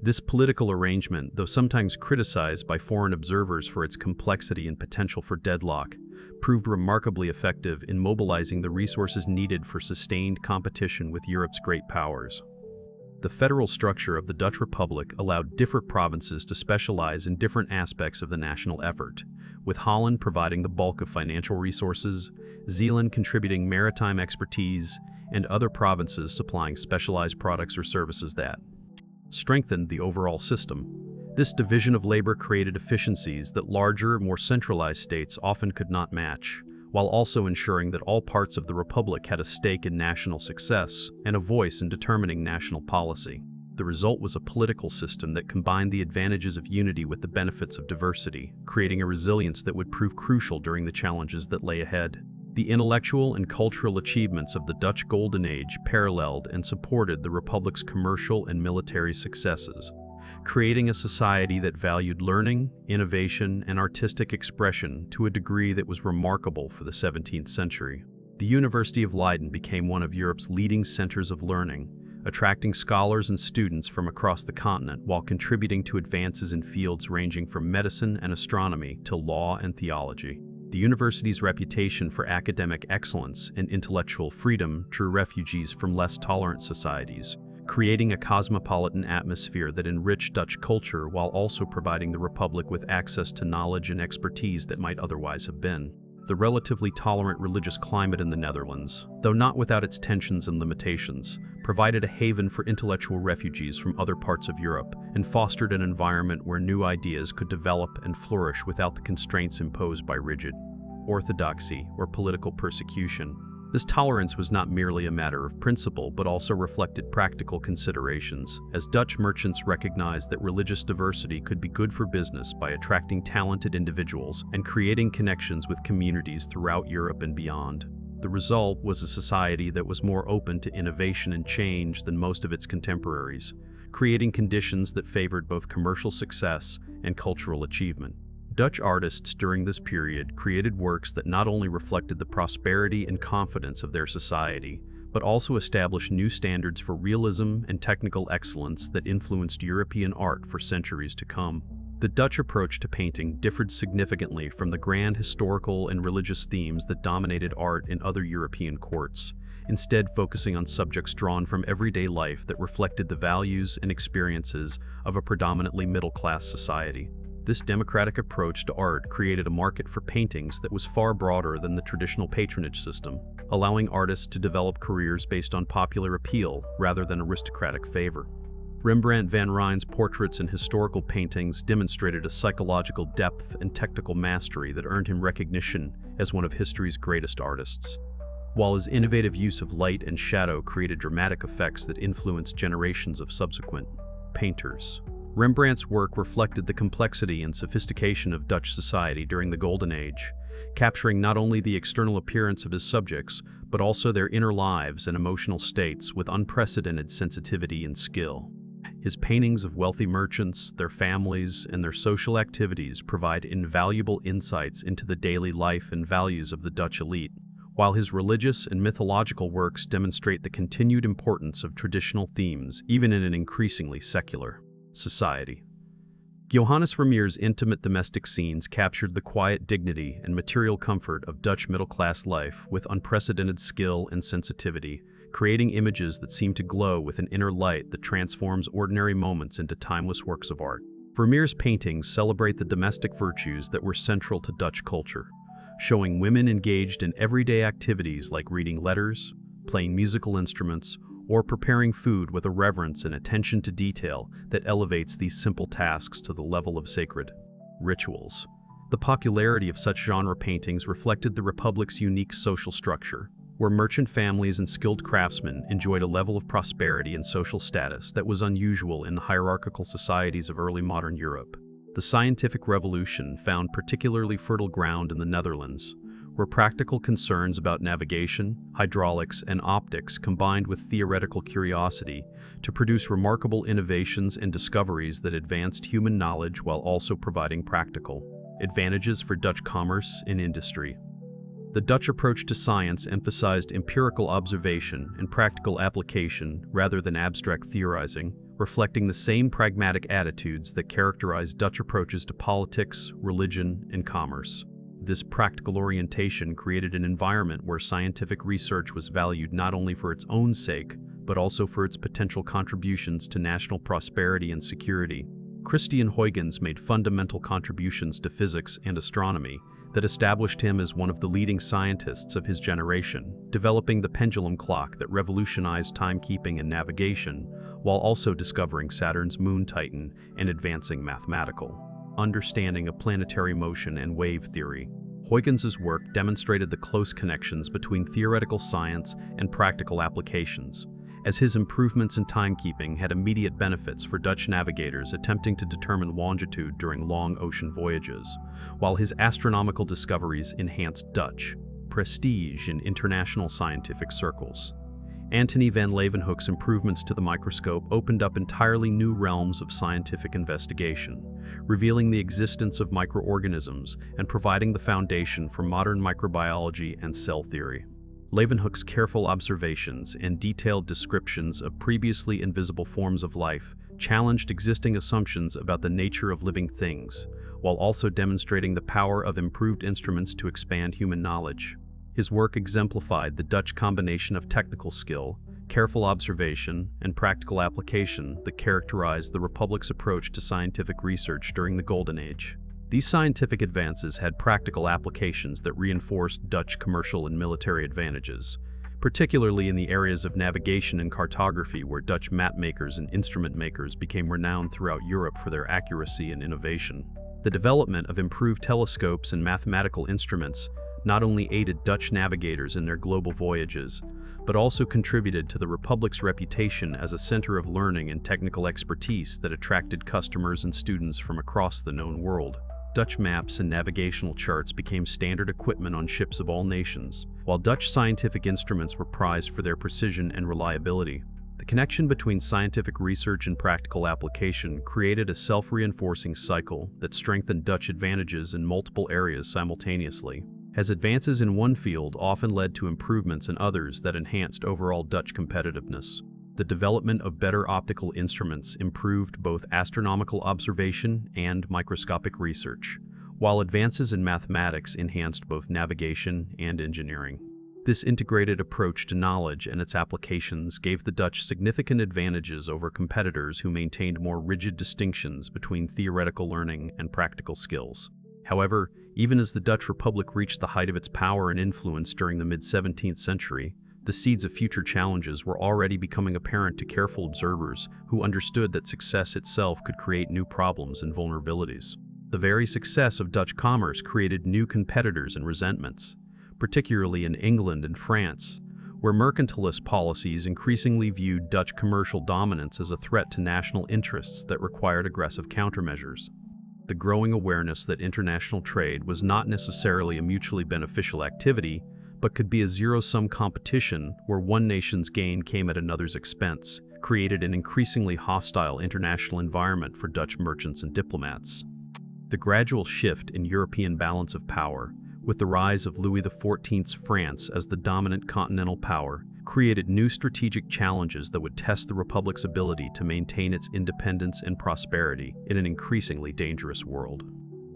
This political arrangement, though sometimes criticized by foreign observers for its complexity and potential for deadlock, proved remarkably effective in mobilizing the resources needed for sustained competition with Europe's great powers. The federal structure of the Dutch Republic allowed different provinces to specialize in different aspects of the national effort, with Holland providing the bulk of financial resources, Zeeland contributing maritime expertise, and other provinces supplying specialized products or services that strengthened the overall system. This division of labor created efficiencies that larger, more centralized states often could not match, while also ensuring that all parts of the Republic had a stake in national success and a voice in determining national policy. The result was a political system that combined the advantages of unity with the benefits of diversity, creating a resilience that would prove crucial during the challenges that lay ahead. The intellectual and cultural achievements of the Dutch Golden Age paralleled and supported the Republic's commercial and military successes, creating a society that valued learning, innovation, and artistic expression to a degree that was remarkable for the 17th century. The University of Leiden became one of Europe's leading centers of learning, attracting scholars and students from across the continent while contributing to advances in fields ranging from medicine and astronomy to law and theology. The university's reputation for academic excellence and intellectual freedom drew refugees from less tolerant societies, creating a cosmopolitan atmosphere that enriched Dutch culture while also providing the Republic with access to knowledge and expertise that might otherwise have been. The relatively tolerant religious climate in the Netherlands, though not without its tensions and limitations, provided a haven for intellectual refugees from other parts of Europe and fostered an environment where new ideas could develop and flourish without the constraints imposed by rigid orthodoxy or political persecution. This tolerance was not merely a matter of principle but also reflected practical considerations, as Dutch merchants recognized that religious diversity could be good for business by attracting talented individuals and creating connections with communities throughout Europe and beyond. The result was a society that was more open to innovation and change than most of its contemporaries, creating conditions that favored both commercial success and cultural achievement. Dutch artists during this period created works that not only reflected the prosperity and confidence of their society, but also established new standards for realism and technical excellence that influenced European art for centuries to come. The Dutch approach to painting differed significantly from the grand historical and religious themes that dominated art in other European courts, instead focusing on subjects drawn from everyday life that reflected the values and experiences of a predominantly middle-class society. This democratic approach to art created a market for paintings that was far broader than the traditional patronage system, allowing artists to develop careers based on popular appeal rather than aristocratic favor. Rembrandt van Rijn's portraits and historical paintings demonstrated a psychological depth and technical mastery that earned him recognition as one of history's greatest artists. While his innovative use of light and shadow created dramatic effects that influenced generations of subsequent painters, Rembrandt's work reflected the complexity and sophistication of Dutch society during the Golden Age, capturing not only the external appearance of his subjects, but also their inner lives and emotional states with unprecedented sensitivity and skill. His paintings of wealthy merchants, their families, and their social activities provide invaluable insights into the daily life and values of the Dutch elite, while his religious and mythological works demonstrate the continued importance of traditional themes even in an increasingly secular society. Johannes Vermeer's intimate domestic scenes captured the quiet dignity and material comfort of Dutch middle-class life with unprecedented skill and sensitivity, creating images that seem to glow with an inner light that transforms ordinary moments into timeless works of art. Vermeer's paintings celebrate the domestic virtues that were central to Dutch culture, showing women engaged in everyday activities like reading letters, playing musical instruments, or preparing food with a reverence and attention to detail that elevates these simple tasks to the level of sacred rituals. The popularity of such genre paintings reflected the Republic's unique social structure, where merchant families and skilled craftsmen enjoyed a level of prosperity and social status that was unusual in the hierarchical societies of early modern Europe. The scientific revolution found particularly fertile ground in the Netherlands, where practical concerns about navigation, hydraulics, and optics combined with theoretical curiosity to produce remarkable innovations and discoveries that advanced human knowledge while also providing practical advantages for Dutch commerce and industry. The Dutch approach to science emphasized empirical observation and practical application rather than abstract theorizing, reflecting the same pragmatic attitudes that characterize Dutch approaches to politics, religion, and commerce. This practical orientation created an environment where scientific research was valued not only for its own sake, but also for its potential contributions to national prosperity and security. Christian Huygens made fundamental contributions to physics and astronomy that established him as one of the leading scientists of his generation, developing the pendulum clock that revolutionized timekeeping and navigation, while also discovering Saturn's moon Titan and advancing mathematical understanding of planetary motion and wave theory. Huygens's work demonstrated the close connections between theoretical science and practical applications, as his improvements in timekeeping had immediate benefits for Dutch navigators attempting to determine longitude during long ocean voyages, while his astronomical discoveries enhanced Dutch prestige in international scientific circles. Antony van Leeuwenhoek's improvements to the microscope opened up entirely new realms of scientific investigation, revealing the existence of microorganisms and providing the foundation for modern microbiology and cell theory. Leeuwenhoek's careful observations and detailed descriptions of previously invisible forms of life challenged existing assumptions about the nature of living things, while also demonstrating the power of improved instruments to expand human knowledge. His work exemplified the Dutch combination of technical skill, careful observation, and practical application that characterized the Republic's approach to scientific research during the Golden Age. These scientific advances had practical applications that reinforced Dutch commercial and military advantages, particularly in the areas of navigation and cartography, where Dutch map makers and instrument makers became renowned throughout Europe for their accuracy and innovation. The development of improved telescopes and mathematical instruments not only aided Dutch navigators in their global voyages, but also contributed to the Republic's reputation as a center of learning and technical expertise that attracted customers and students from across the known world. Dutch maps and navigational charts became standard equipment on ships of all nations, while Dutch scientific instruments were prized for their precision and reliability. The connection between scientific research and practical application created a self-reinforcing cycle that strengthened Dutch advantages in multiple areas simultaneously, as advances in one field often led to improvements in others that enhanced overall Dutch competitiveness. The development of better optical instruments improved both astronomical observation and microscopic research, while advances in mathematics enhanced both navigation and engineering. This integrated approach to knowledge and its applications gave the Dutch significant advantages over competitors who maintained more rigid distinctions between theoretical learning and practical skills. However, even as the Dutch Republic reached the height of its power and influence during the mid-17th century, the seeds of future challenges were already becoming apparent to careful observers who understood that success itself could create new problems and vulnerabilities. The very success of Dutch commerce created new competitors and resentments, particularly in England and France, where mercantilist policies increasingly viewed Dutch commercial dominance as a threat to national interests that required aggressive countermeasures. The growing awareness that international trade was not necessarily a mutually beneficial activity, but could be a zero-sum competition where one nation's gain came at another's expense, created an increasingly hostile international environment for Dutch merchants and diplomats. The gradual shift in European balance of power, with the rise of Louis XIV's France as the dominant continental power, created new strategic challenges that would test the Republic's ability to maintain its independence and prosperity in an increasingly dangerous world.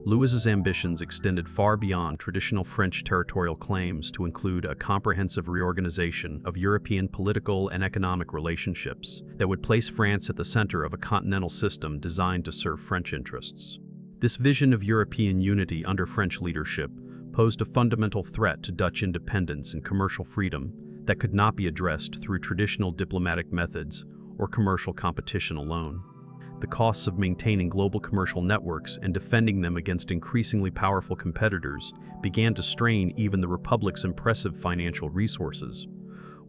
Louis's ambitions extended far beyond traditional French territorial claims to include a comprehensive reorganization of European political and economic relationships that would place France at the center of a continental system designed to serve French interests. This vision of European unity under French leadership posed a fundamental threat to Dutch independence and commercial freedom that could not be addressed through traditional diplomatic methods or commercial competition alone. The costs of maintaining global commercial networks and defending them against increasingly powerful competitors began to strain even the Republic's impressive financial resources,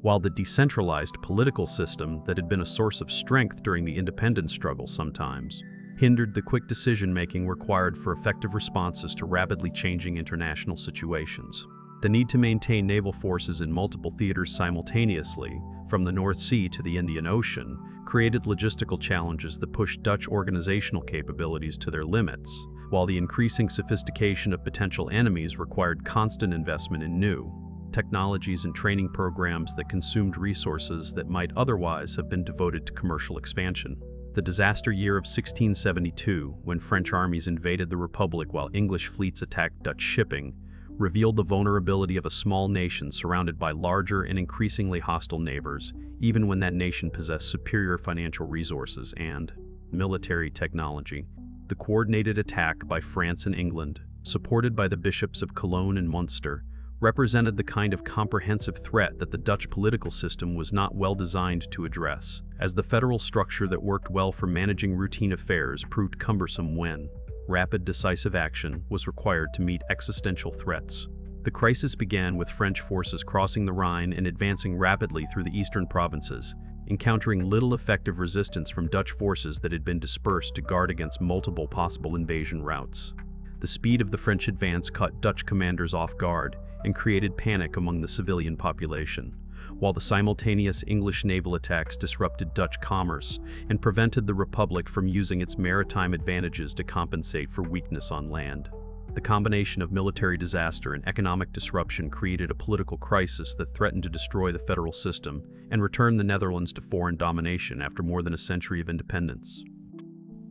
while the decentralized political system that had been a source of strength during the independence struggle sometimes hindered the quick decision-making required for effective responses to rapidly changing international situations. The need to maintain naval forces in multiple theaters simultaneously, from the North Sea to the Indian Ocean, created logistical challenges that pushed Dutch organizational capabilities to their limits, while the increasing sophistication of potential enemies required constant investment in new technologies and training programs that consumed resources that might otherwise have been devoted to commercial expansion. The disaster year of 1672, when French armies invaded the Republic while English fleets attacked Dutch shipping, revealed the vulnerability of a small nation surrounded by larger and increasingly hostile neighbors, even when that nation possessed superior financial resources and military technology. The coordinated attack by France and England, supported by the bishops of Cologne and Munster, represented the kind of comprehensive threat that the Dutch political system was not well designed to address, as the federal structure that worked well for managing routine affairs proved cumbersome when rapid, decisive action was required to meet existential threats. The crisis began with French forces crossing the Rhine and advancing rapidly through the eastern provinces, encountering little effective resistance from Dutch forces that had been dispersed to guard against multiple possible invasion routes. The speed of the French advance caught Dutch commanders off guard and created panic among the civilian population, while the simultaneous English naval attacks disrupted Dutch commerce and prevented the Republic from using its maritime advantages to compensate for weakness on land. The combination of military disaster and economic disruption created a political crisis that threatened to destroy the federal system and return the Netherlands to foreign domination after more than a century of independence.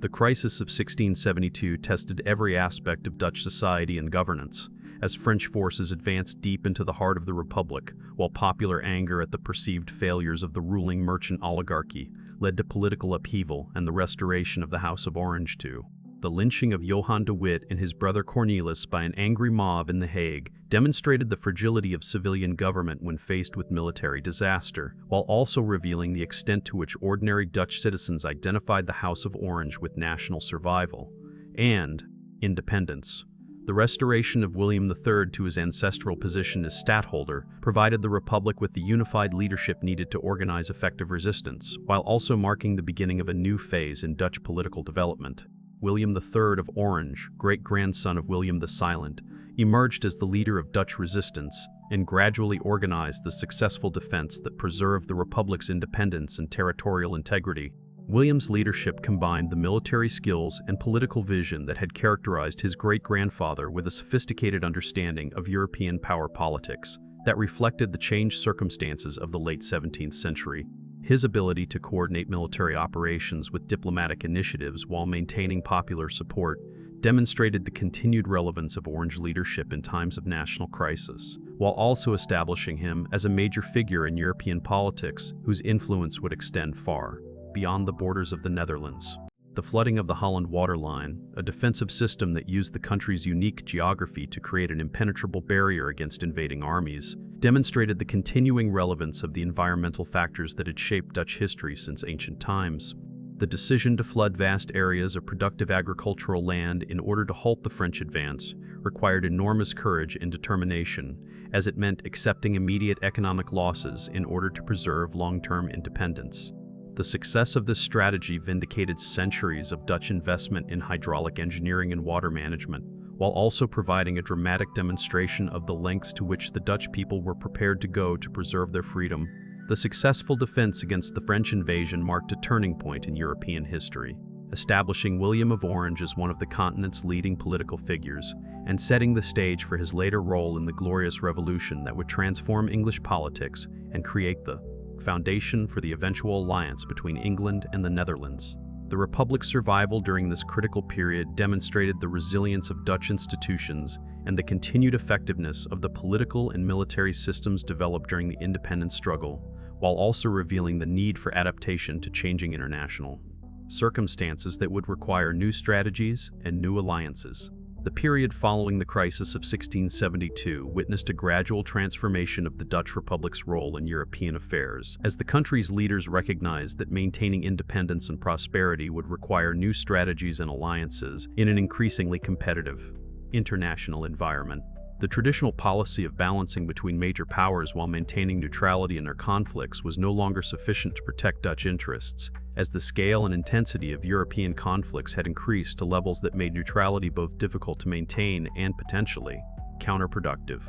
The crisis of 1672 tested every aspect of Dutch society and governance, as French forces advanced deep into the heart of the Republic, while popular anger at the perceived failures of the ruling merchant oligarchy led to political upheaval and the restoration of the House of Orange too. The lynching of Johan de Witt and his brother Cornelis by an angry mob in The Hague demonstrated the fragility of civilian government when faced with military disaster, while also revealing the extent to which ordinary Dutch citizens identified the House of Orange with national survival and independence. The restoration of William III to his ancestral position as stadtholder provided the Republic with the unified leadership needed to organize effective resistance, while also marking the beginning of a new phase in Dutch political development. William III of Orange, great-grandson of William the Silent, emerged as the leader of Dutch resistance and gradually organized the successful defense that preserved the Republic's independence and territorial integrity. William's leadership combined the military skills and political vision that had characterized his great-grandfather with a sophisticated understanding of European power politics that reflected the changed circumstances of the late 17th century. His ability to coordinate military operations with diplomatic initiatives while maintaining popular support demonstrated the continued relevance of Orange leadership in times of national crisis, while also establishing him as a major figure in European politics whose influence would extend far beyond the borders of the Netherlands. The flooding of the Holland Waterline, a defensive system that used the country's unique geography to create an impenetrable barrier against invading armies, demonstrated the continuing relevance of the environmental factors that had shaped Dutch history since ancient times. The decision to flood vast areas of productive agricultural land in order to halt the French advance required enormous courage and determination, as it meant accepting immediate economic losses in order to preserve long-term independence. The success of this strategy vindicated centuries of Dutch investment in hydraulic engineering and water management, while also providing a dramatic demonstration of the lengths to which the Dutch people were prepared to go to preserve their freedom. The successful defense against the French invasion marked a turning point in European history, establishing William of Orange as one of the continent's leading political figures, and setting the stage for his later role in the Glorious Revolution that would transform English politics and create the foundation for the eventual alliance between England and the Netherlands. The Republic's survival during this critical period demonstrated the resilience of Dutch institutions and the continued effectiveness of the political and military systems developed during the independence struggle, while also revealing the need for adaptation to changing international circumstances that would require new strategies and new alliances. The period following the crisis of 1672 witnessed a gradual transformation of the Dutch Republic's role in European affairs, as the country's leaders recognized that maintaining independence and prosperity would require new strategies and alliances in an increasingly competitive international environment. The traditional policy of balancing between major powers while maintaining neutrality in their conflicts was no longer sufficient to protect Dutch interests, as the scale and intensity of European conflicts had increased to levels that made neutrality both difficult to maintain and potentially counterproductive.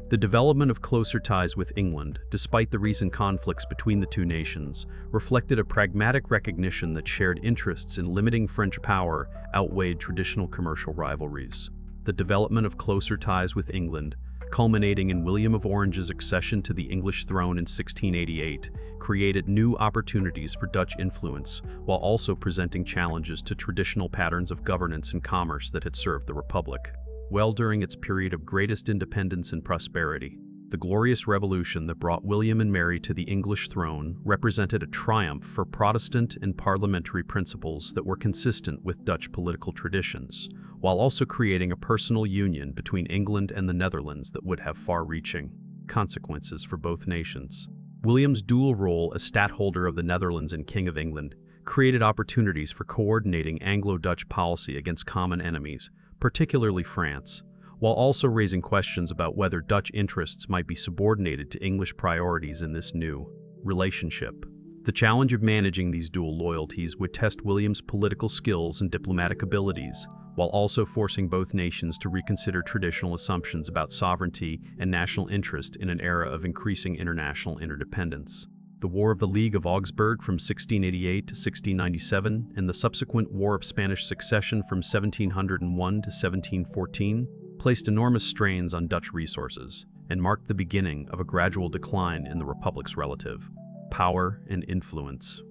The development of closer ties with England, despite the recent conflicts between the two nations, reflected a pragmatic recognition that shared interests in limiting French power outweighed traditional commercial rivalries. The development of closer ties with England, culminating in William of Orange's accession to the English throne in 1688, created new opportunities for Dutch influence, while also presenting challenges to traditional patterns of governance and commerce that had served the Republic well during its period of greatest independence and prosperity. The Glorious Revolution that brought William and Mary to the English throne represented a triumph for Protestant and parliamentary principles that were consistent with Dutch political traditions, while also creating a personal union between England and the Netherlands that would have far-reaching consequences for both nations. William's dual role as stadtholder of the Netherlands and King of England created opportunities for coordinating Anglo-Dutch policy against common enemies, particularly France, while also raising questions about whether Dutch interests might be subordinated to English priorities in this new relationship. The challenge of managing these dual loyalties would test William's political skills and diplomatic abilities, while also forcing both nations to reconsider traditional assumptions about sovereignty and national interest in an era of increasing international interdependence. The War of the League of Augsburg from 1688 to 1697 and the subsequent War of Spanish Succession from 1701 to 1714 placed enormous strains on Dutch resources and marked the beginning of a gradual decline in the Republic's relative power and influence.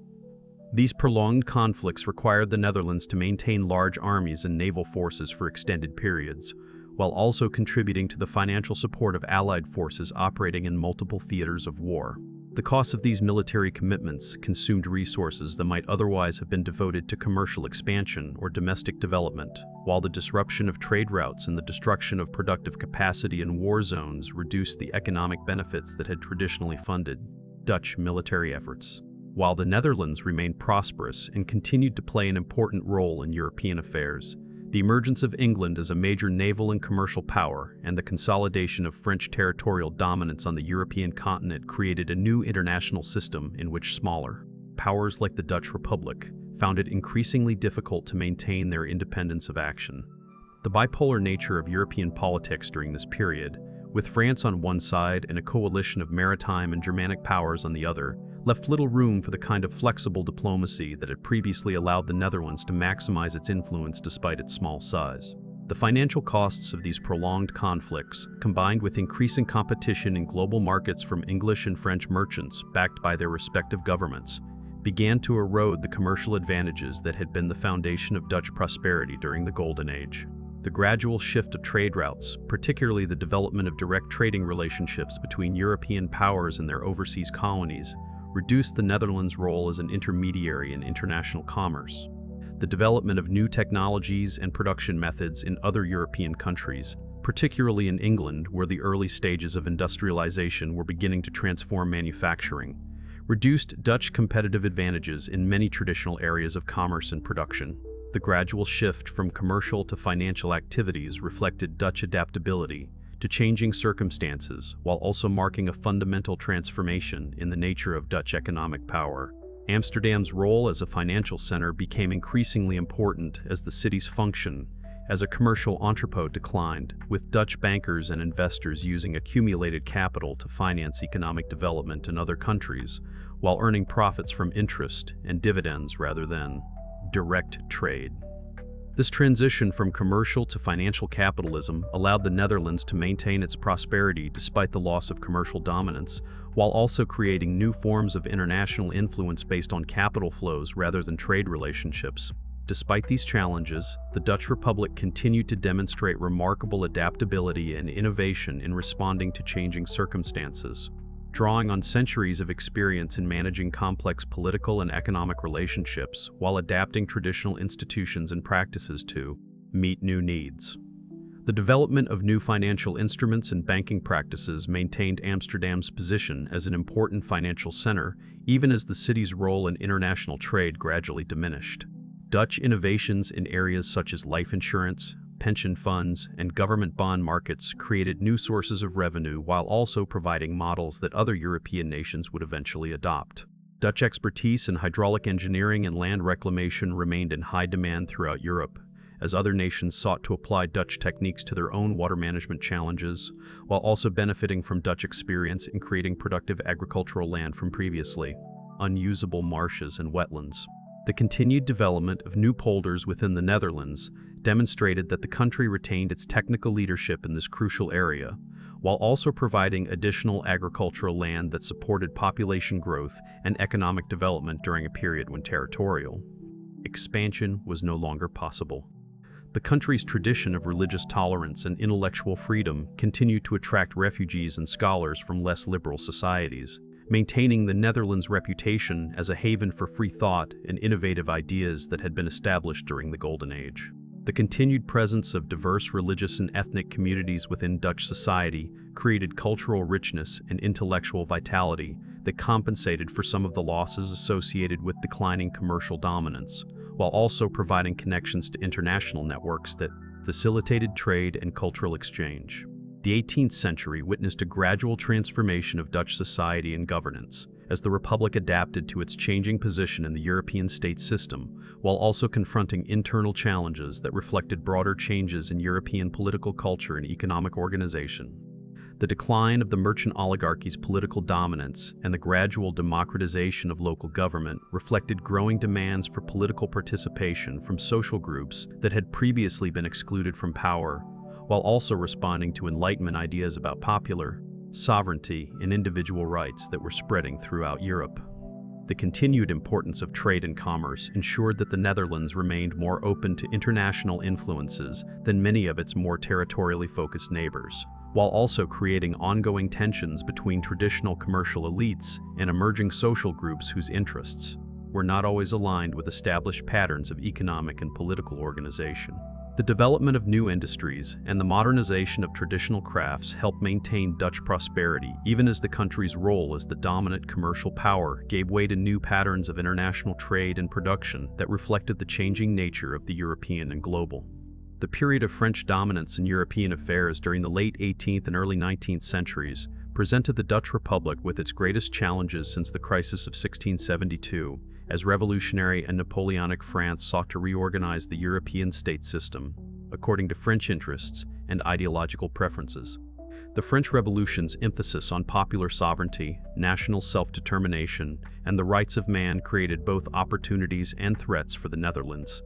These prolonged conflicts required the Netherlands to maintain large armies and naval forces for extended periods, while also contributing to the financial support of Allied forces operating in multiple theaters of war. The cost of these military commitments consumed resources that might otherwise have been devoted to commercial expansion or domestic development, while the disruption of trade routes and the destruction of productive capacity in war zones reduced the economic benefits that had traditionally funded Dutch military efforts. While the Netherlands remained prosperous and continued to play an important role in European affairs, the emergence of England as a major naval and commercial power and the consolidation of French territorial dominance on the European continent created a new international system in which smaller powers like the Dutch Republic found it increasingly difficult to maintain their independence of action. The bipolar nature of European politics during this period, with France on one side and a coalition of maritime and Germanic powers on the other, left little room for the kind of flexible diplomacy that had previously allowed the Netherlands to maximize its influence despite its small size. The financial costs of these prolonged conflicts, combined with increasing competition in global markets from English and French merchants backed by their respective governments, began to erode the commercial advantages that had been the foundation of Dutch prosperity during the Golden Age. The gradual shift of trade routes, particularly the development of direct trading relationships between European powers and their overseas colonies, reduced the Netherlands' role as an intermediary in international commerce. The development of new technologies and production methods in other European countries, particularly in England where the early stages of industrialization were beginning to transform manufacturing, reduced Dutch competitive advantages in many traditional areas of commerce and production. The gradual shift from commercial to financial activities reflected Dutch adaptability to changing circumstances, while also marking a fundamental transformation in the nature of Dutch economic power. Amsterdam's role as a financial center became increasingly important as the city's function as a commercial entrepot declined, with Dutch bankers and investors using accumulated capital to finance economic development in other countries, while earning profits from interest and dividends rather than direct trade. This transition from commercial to financial capitalism allowed the Netherlands to maintain its prosperity despite the loss of commercial dominance, while also creating new forms of international influence based on capital flows rather than trade relationships. Despite these challenges, the Dutch Republic continued to demonstrate remarkable adaptability and innovation in responding to changing circumstances. Drawing on centuries of experience in managing complex political and economic relationships while adapting traditional institutions and practices to meet new needs. The development of new financial instruments and banking practices maintained Amsterdam's position as an important financial center, even as the city's role in international trade gradually diminished. Dutch innovations in areas such as life insurance, pension funds, and government bond markets created new sources of revenue while also providing models that other European nations would eventually adopt. Dutch expertise in hydraulic engineering and land reclamation remained in high demand throughout Europe, as other nations sought to apply Dutch techniques to their own water management challenges, while also benefiting from Dutch experience in creating productive agricultural land from previously unusable marshes and wetlands. The continued development of new polders within the Netherlands demonstrated that the country retained its technical leadership in this crucial area, while also providing additional agricultural land that supported population growth and economic development during a period when territorial expansion was no longer possible. The country's tradition of religious tolerance and intellectual freedom continued to attract refugees and scholars from less liberal societies, maintaining the Netherlands' reputation as a haven for free thought and innovative ideas that had been established during the Golden Age. The continued presence of diverse religious and ethnic communities within Dutch society created cultural richness and intellectual vitality that compensated for some of the losses associated with declining commercial dominance, while also providing connections to international networks that facilitated trade and cultural exchange. The 18th century witnessed a gradual transformation of Dutch society and governance, as the Republic adapted to its changing position in the European state system, while also confronting internal challenges that reflected broader changes in European political culture and economic organization. The decline of the merchant oligarchy's political dominance and the gradual democratization of local government reflected growing demands for political participation from social groups that had previously been excluded from power, while also responding to Enlightenment ideas about popular sovereignty and individual rights that were spreading throughout Europe. The continued importance of trade and commerce ensured that the Netherlands remained more open to international influences than many of its more territorially focused neighbors, while also creating ongoing tensions between traditional commercial elites and emerging social groups whose interests were not always aligned with established patterns of economic and political organization. The development of new industries and the modernization of traditional crafts helped maintain Dutch prosperity, even as the country's role as the dominant commercial power gave way to new patterns of international trade and production that reflected the changing nature of the European and global. The period of French dominance in European affairs during the late 18th and early 19th centuries presented the Dutch Republic with its greatest challenges since the crisis of 1672, as revolutionary and Napoleonic France sought to reorganize the European state system according to French interests and ideological preferences. The French Revolution's emphasis on popular sovereignty, national self-determination, and the rights of man created both opportunities and threats for the Netherlands,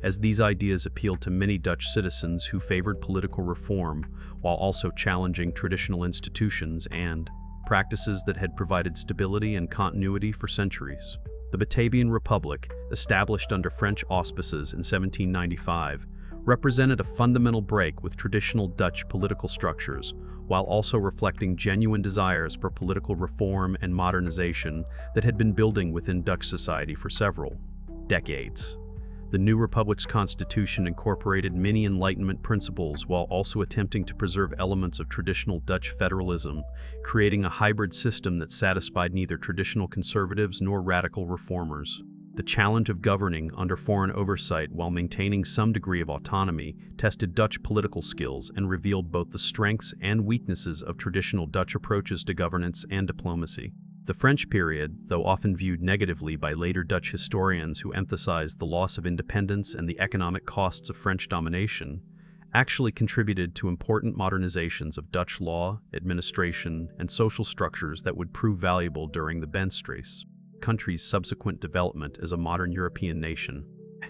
as these ideas appealed to many Dutch citizens who favored political reform while also challenging traditional institutions and practices that had provided stability and continuity for centuries. The Batavian Republic, established under French auspices in 1795, represented a fundamental break with traditional Dutch political structures, while also reflecting genuine desires for political reform and modernization that had been building within Dutch society for several decades. The new republic's constitution incorporated many Enlightenment principles while also attempting to preserve elements of traditional Dutch federalism, creating a hybrid system that satisfied neither traditional conservatives nor radical reformers. The challenge of governing under foreign oversight while maintaining some degree of autonomy tested Dutch political skills and revealed both the strengths and weaknesses of traditional Dutch approaches to governance and diplomacy. The French period, though often viewed negatively by later Dutch historians who emphasized the loss of independence and the economic costs of French domination, actually contributed to important modernizations of Dutch law, administration, and social structures that would prove valuable during the Benstreis country's subsequent development as a modern European nation.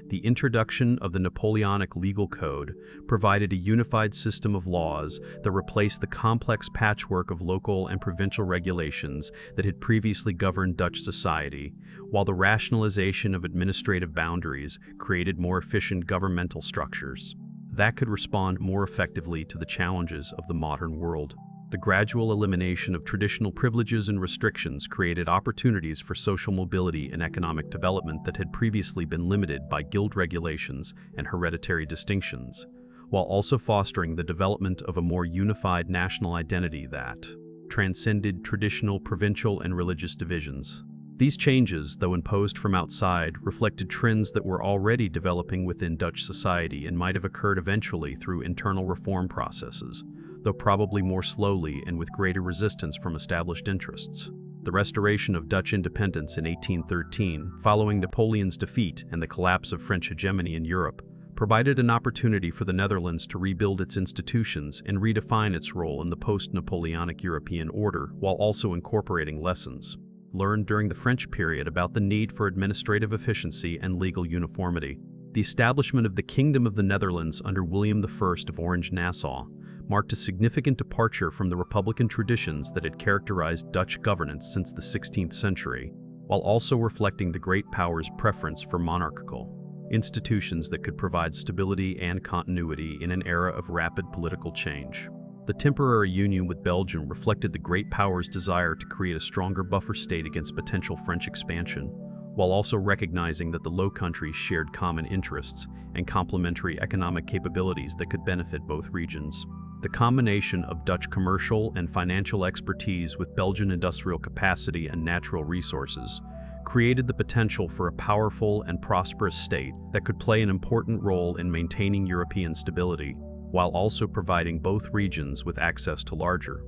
The introduction of the Napoleonic legal code provided a unified system of laws that replaced the complex patchwork of local and provincial regulations that had previously governed Dutch society, while the rationalization of administrative boundaries created more efficient governmental structures that could respond more effectively to the challenges of the modern world. The gradual elimination of traditional privileges and restrictions created opportunities for social mobility and economic development that had previously been limited by guild regulations and hereditary distinctions, while also fostering the development of a more unified national identity that transcended traditional provincial and religious divisions. These changes, though imposed from outside, reflected trends that were already developing within Dutch society and might have occurred eventually through internal reform processes, though probably more slowly and with greater resistance from established interests. The restoration of Dutch independence in 1813, following Napoleon's defeat and the collapse of French hegemony in Europe, provided an opportunity for the Netherlands to rebuild its institutions and redefine its role in the post-Napoleonic European order, while also incorporating lessons learned during the French period about the need for administrative efficiency and legal uniformity. The establishment of the Kingdom of the Netherlands under William I of Orange-Nassau marked a significant departure from the republican traditions that had characterized Dutch governance since the 16th century, while also reflecting the great power's preference for monarchical institutions that could provide stability and continuity in an era of rapid political change. The temporary union with Belgium reflected the great power's desire to create a stronger buffer state against potential French expansion, while also recognizing that the Low Countries shared common interests and complementary economic capabilities that could benefit both regions. The combination of Dutch commercial and financial expertise with Belgian industrial capacity and natural resources created the potential for a powerful and prosperous state that could play an important role in maintaining European stability, while also providing both regions with access to larger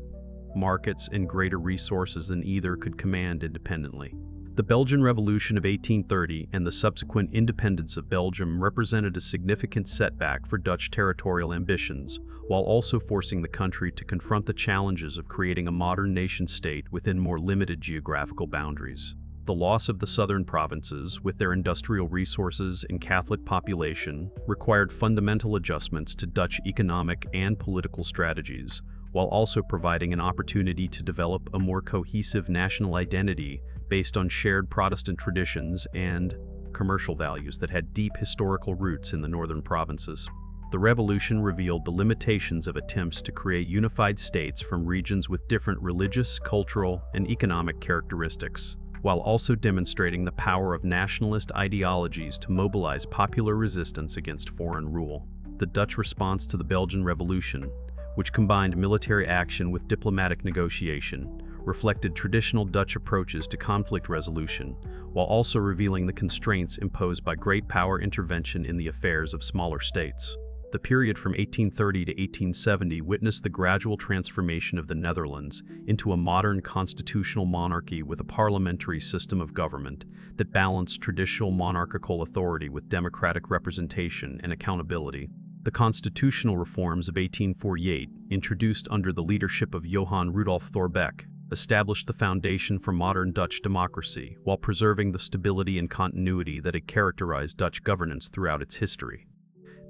markets and greater resources than either could command independently. The Belgian Revolution of 1830 and the subsequent independence of Belgium represented a significant setback for Dutch territorial ambitions, while also forcing the country to confront the challenges of creating a modern nation-state within more limited geographical boundaries. The loss of the southern provinces, with their industrial resources and Catholic population, required fundamental adjustments to Dutch economic and political strategies, while also providing an opportunity to develop a more cohesive national identity based on shared Protestant traditions and commercial values that had deep historical roots in the northern provinces. The revolution revealed the limitations of attempts to create unified states from regions with different religious, cultural, and economic characteristics, while also demonstrating the power of nationalist ideologies to mobilize popular resistance against foreign rule. The Dutch response to the Belgian Revolution, which combined military action with diplomatic negotiation, reflected traditional Dutch approaches to conflict resolution, while also revealing the constraints imposed by great power intervention in the affairs of smaller states. The period from 1830 to 1870 witnessed the gradual transformation of the Netherlands into a modern constitutional monarchy with a parliamentary system of government that balanced traditional monarchical authority with democratic representation and accountability. The constitutional reforms of 1848, introduced under the leadership of Johan Rudolf Thorbecke, established the foundation for modern Dutch democracy while preserving the stability and continuity that had characterized Dutch governance throughout its history.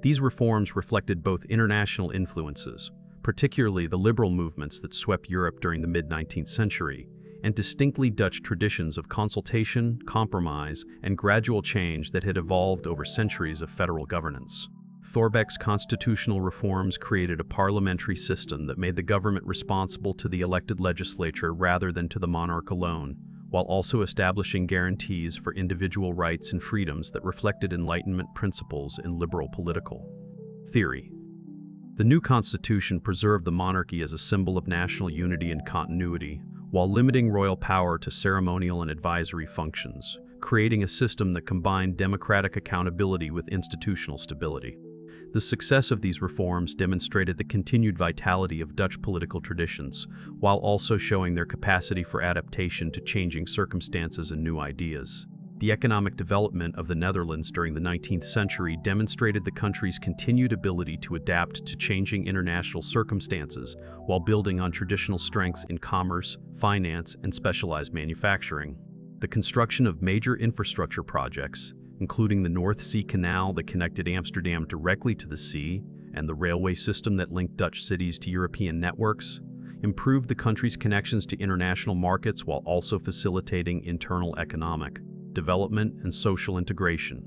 These reforms reflected both international influences, particularly the liberal movements that swept Europe during the mid-19th century, and distinctly Dutch traditions of consultation, compromise, and gradual change that had evolved over centuries of federal governance. Thorbecke's constitutional reforms created a parliamentary system that made the government responsible to the elected legislature rather than to the monarch alone, while also establishing guarantees for individual rights and freedoms that reflected Enlightenment principles in liberal political theory. The new constitution preserved the monarchy as a symbol of national unity and continuity, while limiting royal power to ceremonial and advisory functions, creating a system that combined democratic accountability with institutional stability. The success of these reforms demonstrated the continued vitality of Dutch political traditions, while also showing their capacity for adaptation to changing circumstances and new ideas. The economic development of the Netherlands during the 19th century demonstrated the country's continued ability to adapt to changing international circumstances while building on traditional strengths in commerce, finance, and specialized manufacturing. The construction of major infrastructure projects, including the North Sea Canal that connected Amsterdam directly to the sea, and the railway system that linked Dutch cities to European networks, improved the country's connections to international markets while also facilitating internal economic development and social integration.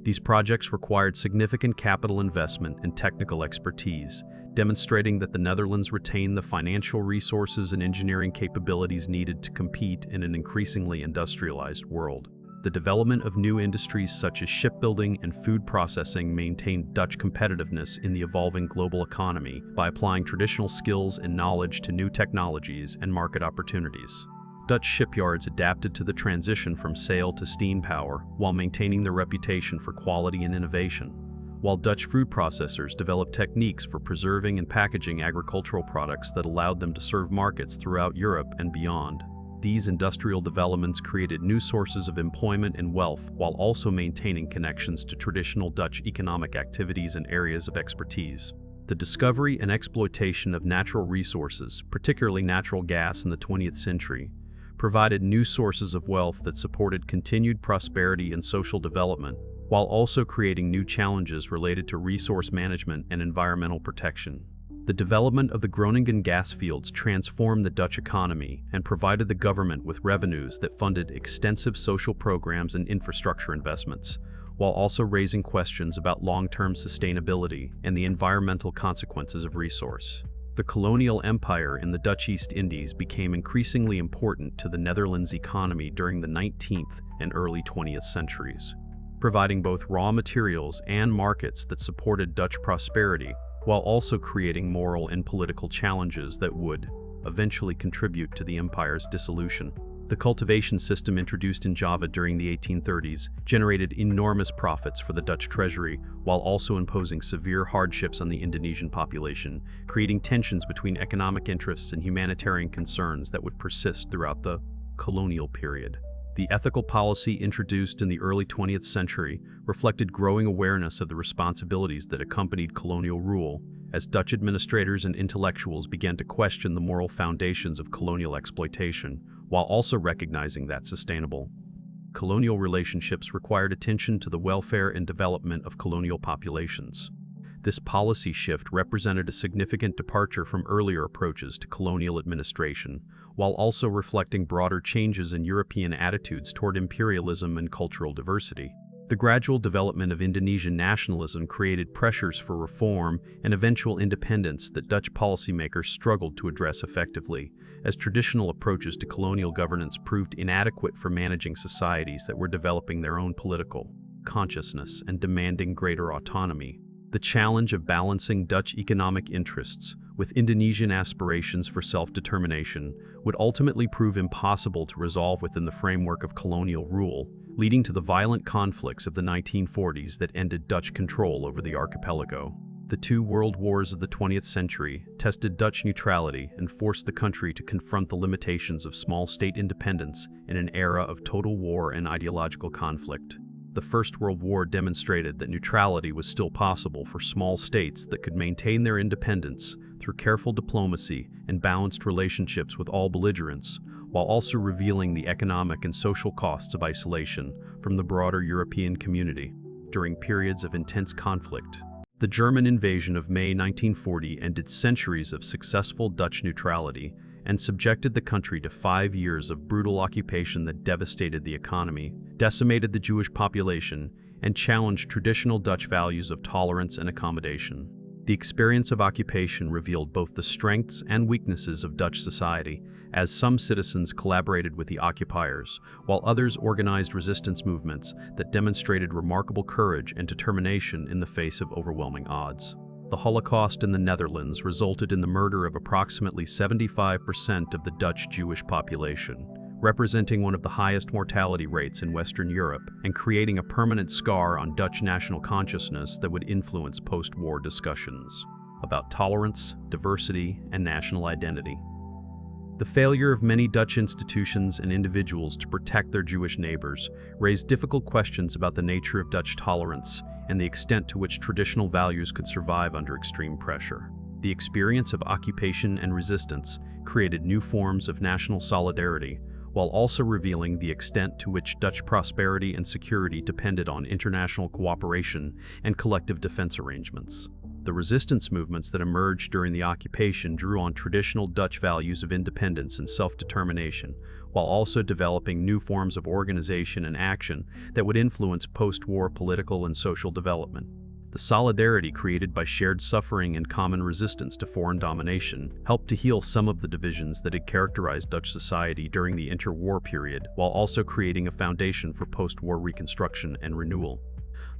These projects required significant capital investment and technical expertise, demonstrating that the Netherlands retained the financial resources and engineering capabilities needed to compete in an increasingly industrialized world. The development of new industries such as shipbuilding and food processing maintained Dutch competitiveness in the evolving global economy by applying traditional skills and knowledge to new technologies and market opportunities. Dutch shipyards adapted to the transition from sail to steam power while maintaining their reputation for quality and innovation, while Dutch food processors developed techniques for preserving and packaging agricultural products that allowed them to serve markets throughout Europe and beyond. These industrial developments created new sources of employment and wealth while also maintaining connections to traditional Dutch economic activities and areas of expertise. The discovery and exploitation of natural resources, particularly natural gas in the 20th century, provided new sources of wealth that supported continued prosperity and social development, while also creating new challenges related to resource management and environmental protection. The development of the Groningen gas fields transformed the Dutch economy and provided the government with revenues that funded extensive social programs and infrastructure investments, while also raising questions about long-term sustainability and the environmental consequences of resource. The colonial empire in the Dutch East Indies became increasingly important to the Netherlands economy during the 19th and early 20th centuries, providing both raw materials and markets that supported Dutch prosperity, while also creating moral and political challenges that would eventually contribute to the empire's dissolution. The cultivation system introduced in Java during the 1830s generated enormous profits for the Dutch treasury, while also imposing severe hardships on the Indonesian population, creating tensions between economic interests and humanitarian concerns that would persist throughout the colonial period. The ethical policy introduced in the early 20th century reflected growing awareness of the responsibilities that accompanied colonial rule, as Dutch administrators and intellectuals began to question the moral foundations of colonial exploitation, while also recognizing that sustainable Colonial relationships required attention to the welfare and development of colonial populations. This policy shift represented a significant departure from earlier approaches to colonial administration, while also reflecting broader changes in European attitudes toward imperialism and cultural diversity. The gradual development of Indonesian nationalism created pressures for reform and eventual independence that Dutch policymakers struggled to address effectively, as traditional approaches to colonial governance proved inadequate for managing societies that were developing their own political consciousness and demanding greater autonomy. The challenge of balancing Dutch economic interests with Indonesian aspirations for self-determination would ultimately prove impossible to resolve within the framework of colonial rule, leading to the violent conflicts of the 1940s that ended Dutch control over the archipelago. The two world wars of the 20th century tested Dutch neutrality and forced the country to confront the limitations of small state independence in an era of total war and ideological conflict. The First World War demonstrated that neutrality was still possible for small states that could maintain their independence through careful diplomacy and balanced relationships with all belligerents, while also revealing the economic and social costs of isolation from the broader European community. During periods of intense conflict, the German invasion of May 1940 ended centuries of successful Dutch neutrality and subjected the country to 5 years of brutal occupation that devastated the economy, decimated the Jewish population, and challenged traditional Dutch values of tolerance and accommodation. The experience of occupation revealed both the strengths and weaknesses of Dutch society, as some citizens collaborated with the occupiers, while others organized resistance movements that demonstrated remarkable courage and determination in the face of overwhelming odds. The Holocaust in the Netherlands resulted in the murder of approximately 75% of the Dutch Jewish population, representing one of the highest mortality rates in Western Europe and creating a permanent scar on Dutch national consciousness that would influence post-war discussions about tolerance, diversity, and national identity. The failure of many Dutch institutions and individuals to protect their Jewish neighbors raised difficult questions about the nature of Dutch tolerance and the extent to which traditional values could survive under extreme pressure. The experience of occupation and resistance created new forms of national solidarity, while also revealing the extent to which Dutch prosperity and security depended on international cooperation and collective defense arrangements. The resistance movements that emerged during the occupation drew on traditional Dutch values of independence and self-determination, while also developing new forms of organization and action that would influence post-war political and social development. The solidarity created by shared suffering and common resistance to foreign domination helped to heal some of the divisions that had characterized Dutch society during the interwar period, while also creating a foundation for post-war reconstruction and renewal.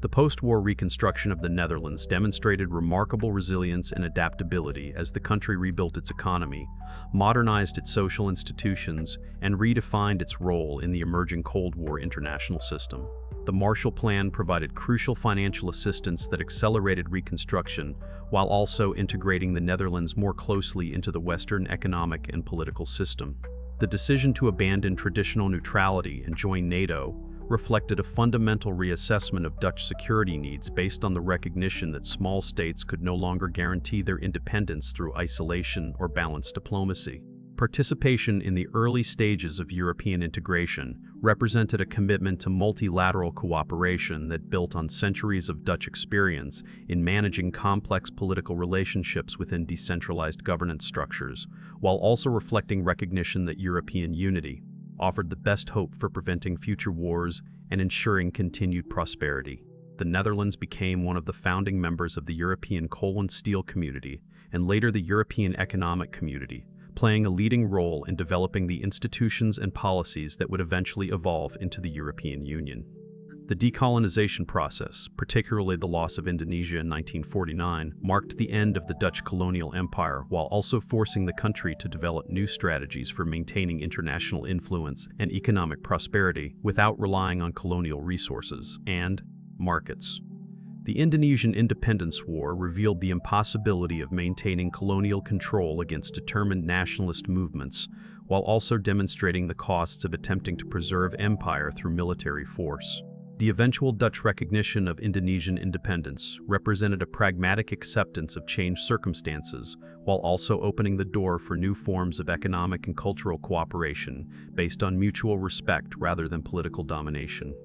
The post-war reconstruction of the Netherlands demonstrated remarkable resilience and adaptability as the country rebuilt its economy, modernized its social institutions, and redefined its role in the emerging Cold War international system. The Marshall Plan provided crucial financial assistance that accelerated reconstruction, while also integrating the Netherlands more closely into the Western economic and political system. The decision to abandon traditional neutrality and join NATO reflected a fundamental reassessment of Dutch security needs based on the recognition that small states could no longer guarantee their independence through isolation or balanced diplomacy. Participation in the early stages of European integration represented a commitment to multilateral cooperation that built on centuries of Dutch experience in managing complex political relationships within decentralized governance structures, while also reflecting recognition that European unity offered the best hope for preventing future wars and ensuring continued prosperity. The Netherlands became one of the founding members of the European Coal and Steel Community, and later the European Economic Community, playing a leading role in developing the institutions and policies that would eventually evolve into the European Union. The decolonization process, particularly the loss of Indonesia in 1949, marked the end of the Dutch colonial empire while also forcing the country to develop new strategies for maintaining international influence and economic prosperity without relying on colonial resources and markets. The Indonesian Independence War revealed the impossibility of maintaining colonial control against determined nationalist movements, while also demonstrating the costs of attempting to preserve empire through military force. The eventual Dutch recognition of Indonesian independence represented a pragmatic acceptance of changed circumstances, while also opening the door for new forms of economic and cultural cooperation based on mutual respect rather than political domination.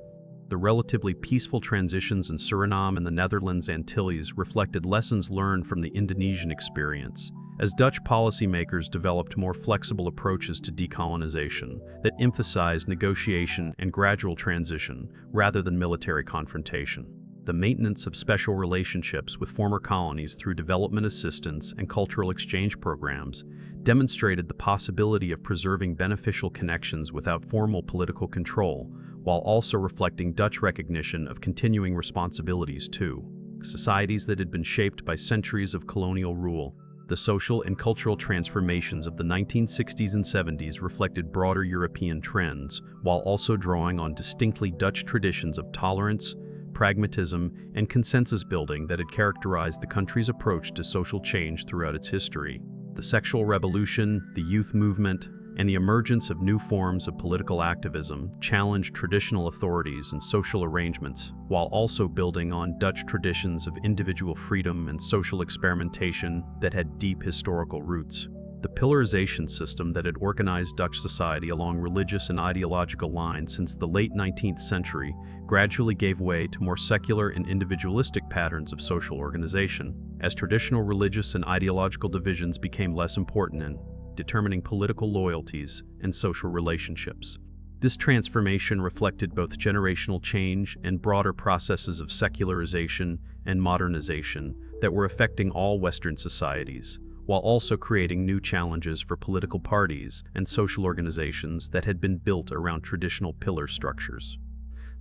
The relatively peaceful transitions in Suriname and the Netherlands Antilles reflected lessons learned from the Indonesian experience, as Dutch policymakers developed more flexible approaches to decolonization that emphasized negotiation and gradual transition rather than military confrontation. The maintenance of special relationships with former colonies through development assistance and cultural exchange programs demonstrated the possibility of preserving beneficial connections without formal political control, while also reflecting Dutch recognition of continuing responsibilities to societies that had been shaped by centuries of colonial rule. The social and cultural transformations of the 1960s and 70s reflected broader European trends, while also drawing on distinctly Dutch traditions of tolerance, pragmatism, and consensus building that had characterized the country's approach to social change throughout its history. The sexual revolution, the youth movement, and the emergence of new forms of political activism challenged traditional authorities and social arrangements, while also building on Dutch traditions of individual freedom and social experimentation that had deep historical roots. The pillarization system that had organized Dutch society along religious and ideological lines since the late 19th century gradually gave way to more secular and individualistic patterns of social organization, as traditional religious and ideological divisions became less important in determining political loyalties and social relationships. This transformation reflected both generational change and broader processes of secularization and modernization that were affecting all Western societies, while also creating new challenges for political parties and social organizations that had been built around traditional pillar structures.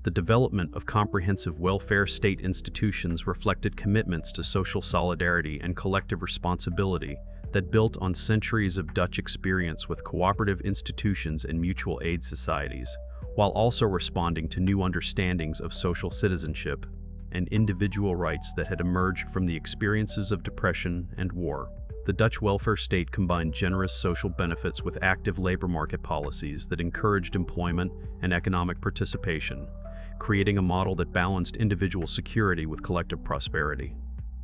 The development of comprehensive welfare state institutions reflected commitments to social solidarity and collective responsibility that built on centuries of Dutch experience with cooperative institutions and mutual aid societies, while also responding to new understandings of social citizenship and individual rights that had emerged from the experiences of depression and war. The Dutch welfare state combined generous social benefits with active labor market policies that encouraged employment and economic participation, creating a model that balanced individual security with collective prosperity.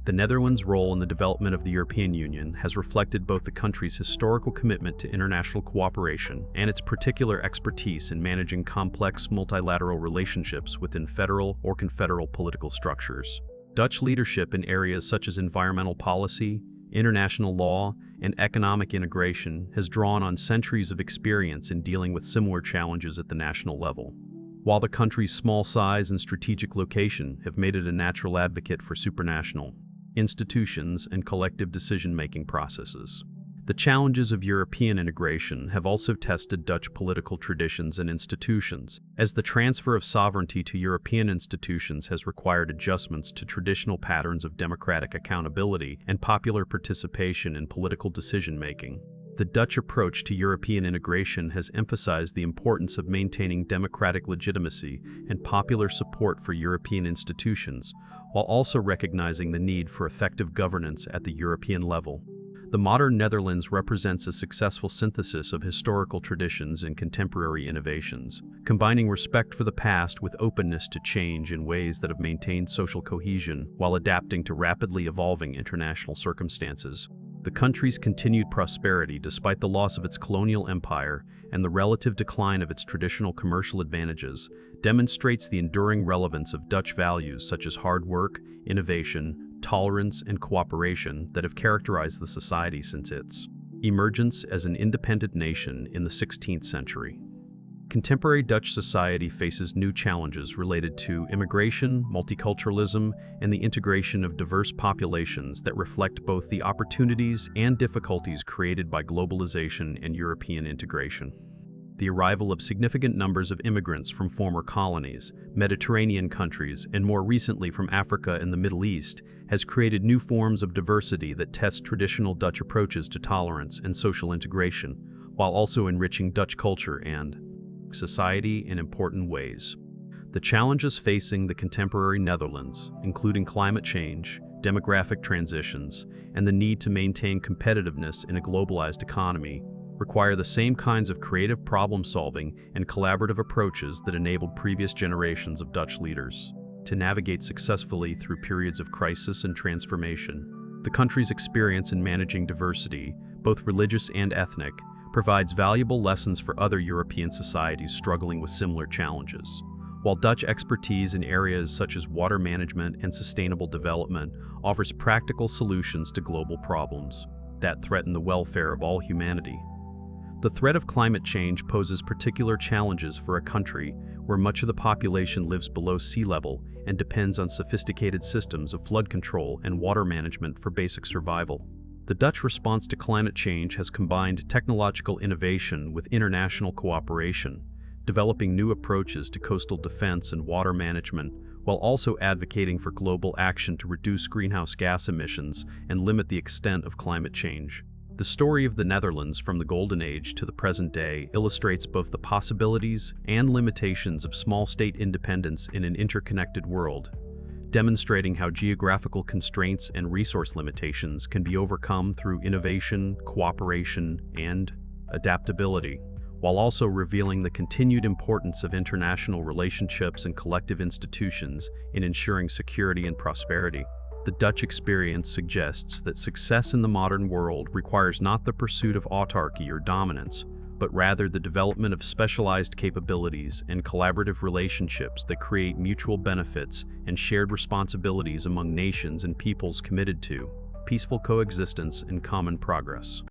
The Netherlands' role in the development of the European Union has reflected both the country's historical commitment to international cooperation and its particular expertise in managing complex multilateral relationships within federal or confederal political structures. Dutch leadership in areas such as environmental policy, international law, and economic integration has drawn on centuries of experience in dealing with similar challenges at the national level. While the country's small size and strategic location have made it a natural advocate for supranational institutions and collective decision-making processes, the challenges of European integration have also tested Dutch political traditions and institutions, as the transfer of sovereignty to European institutions has required adjustments to traditional patterns of democratic accountability and popular participation in political decision-making. The Dutch approach to European integration has emphasized the importance of maintaining democratic legitimacy and popular support for European institutions, while also recognizing the need for effective governance at the European level. The modern Netherlands represents a successful synthesis of historical traditions and contemporary innovations, combining respect for the past with openness to change in ways that have maintained social cohesion while adapting to rapidly evolving international circumstances. The country's continued prosperity, despite the loss of its colonial empire and the relative decline of its traditional commercial advantages, demonstrates the enduring relevance of Dutch values such as hard work, innovation, tolerance, and cooperation that have characterized the society since its emergence as an independent nation in the 16th century. Contemporary Dutch society faces new challenges related to immigration, multiculturalism, and the integration of diverse populations that reflect both the opportunities and difficulties created by globalization and European integration. The arrival of significant numbers of immigrants from former colonies, Mediterranean countries, and more recently from Africa and the Middle East has created new forms of diversity that test traditional Dutch approaches to tolerance and social integration, while also enriching Dutch culture and society in important ways. The challenges facing the contemporary Netherlands, including climate change, demographic transitions, and the need to maintain competitiveness in a globalized economy, require the same kinds of creative problem-solving and collaborative approaches that enabled previous generations of Dutch leaders to navigate successfully through periods of crisis and transformation. The country's experience in managing diversity, both religious and ethnic, provides valuable lessons for other European societies struggling with similar challenges. While Dutch expertise in areas such as water management and sustainable development offers practical solutions to global problems that threaten the welfare of all humanity. The threat of climate change poses particular challenges for a country where much of the population lives below sea level and depends on sophisticated systems of flood control and water management for basic survival. The Dutch response to climate change has combined technological innovation with international cooperation, developing new approaches to coastal defense and water management, while also advocating for global action to reduce greenhouse gas emissions and limit the extent of climate change. The story of the Netherlands from the Golden Age to the present day illustrates both the possibilities and limitations of small state independence in an interconnected world, demonstrating how geographical constraints and resource limitations can be overcome through innovation, cooperation, and adaptability, while also revealing the continued importance of international relationships and collective institutions in ensuring security and prosperity. The Dutch experience suggests that success in the modern world requires not the pursuit of autarky or dominance, but rather the development of specialized capabilities and collaborative relationships that create mutual benefits and shared responsibilities among nations and peoples committed to peaceful coexistence and common progress.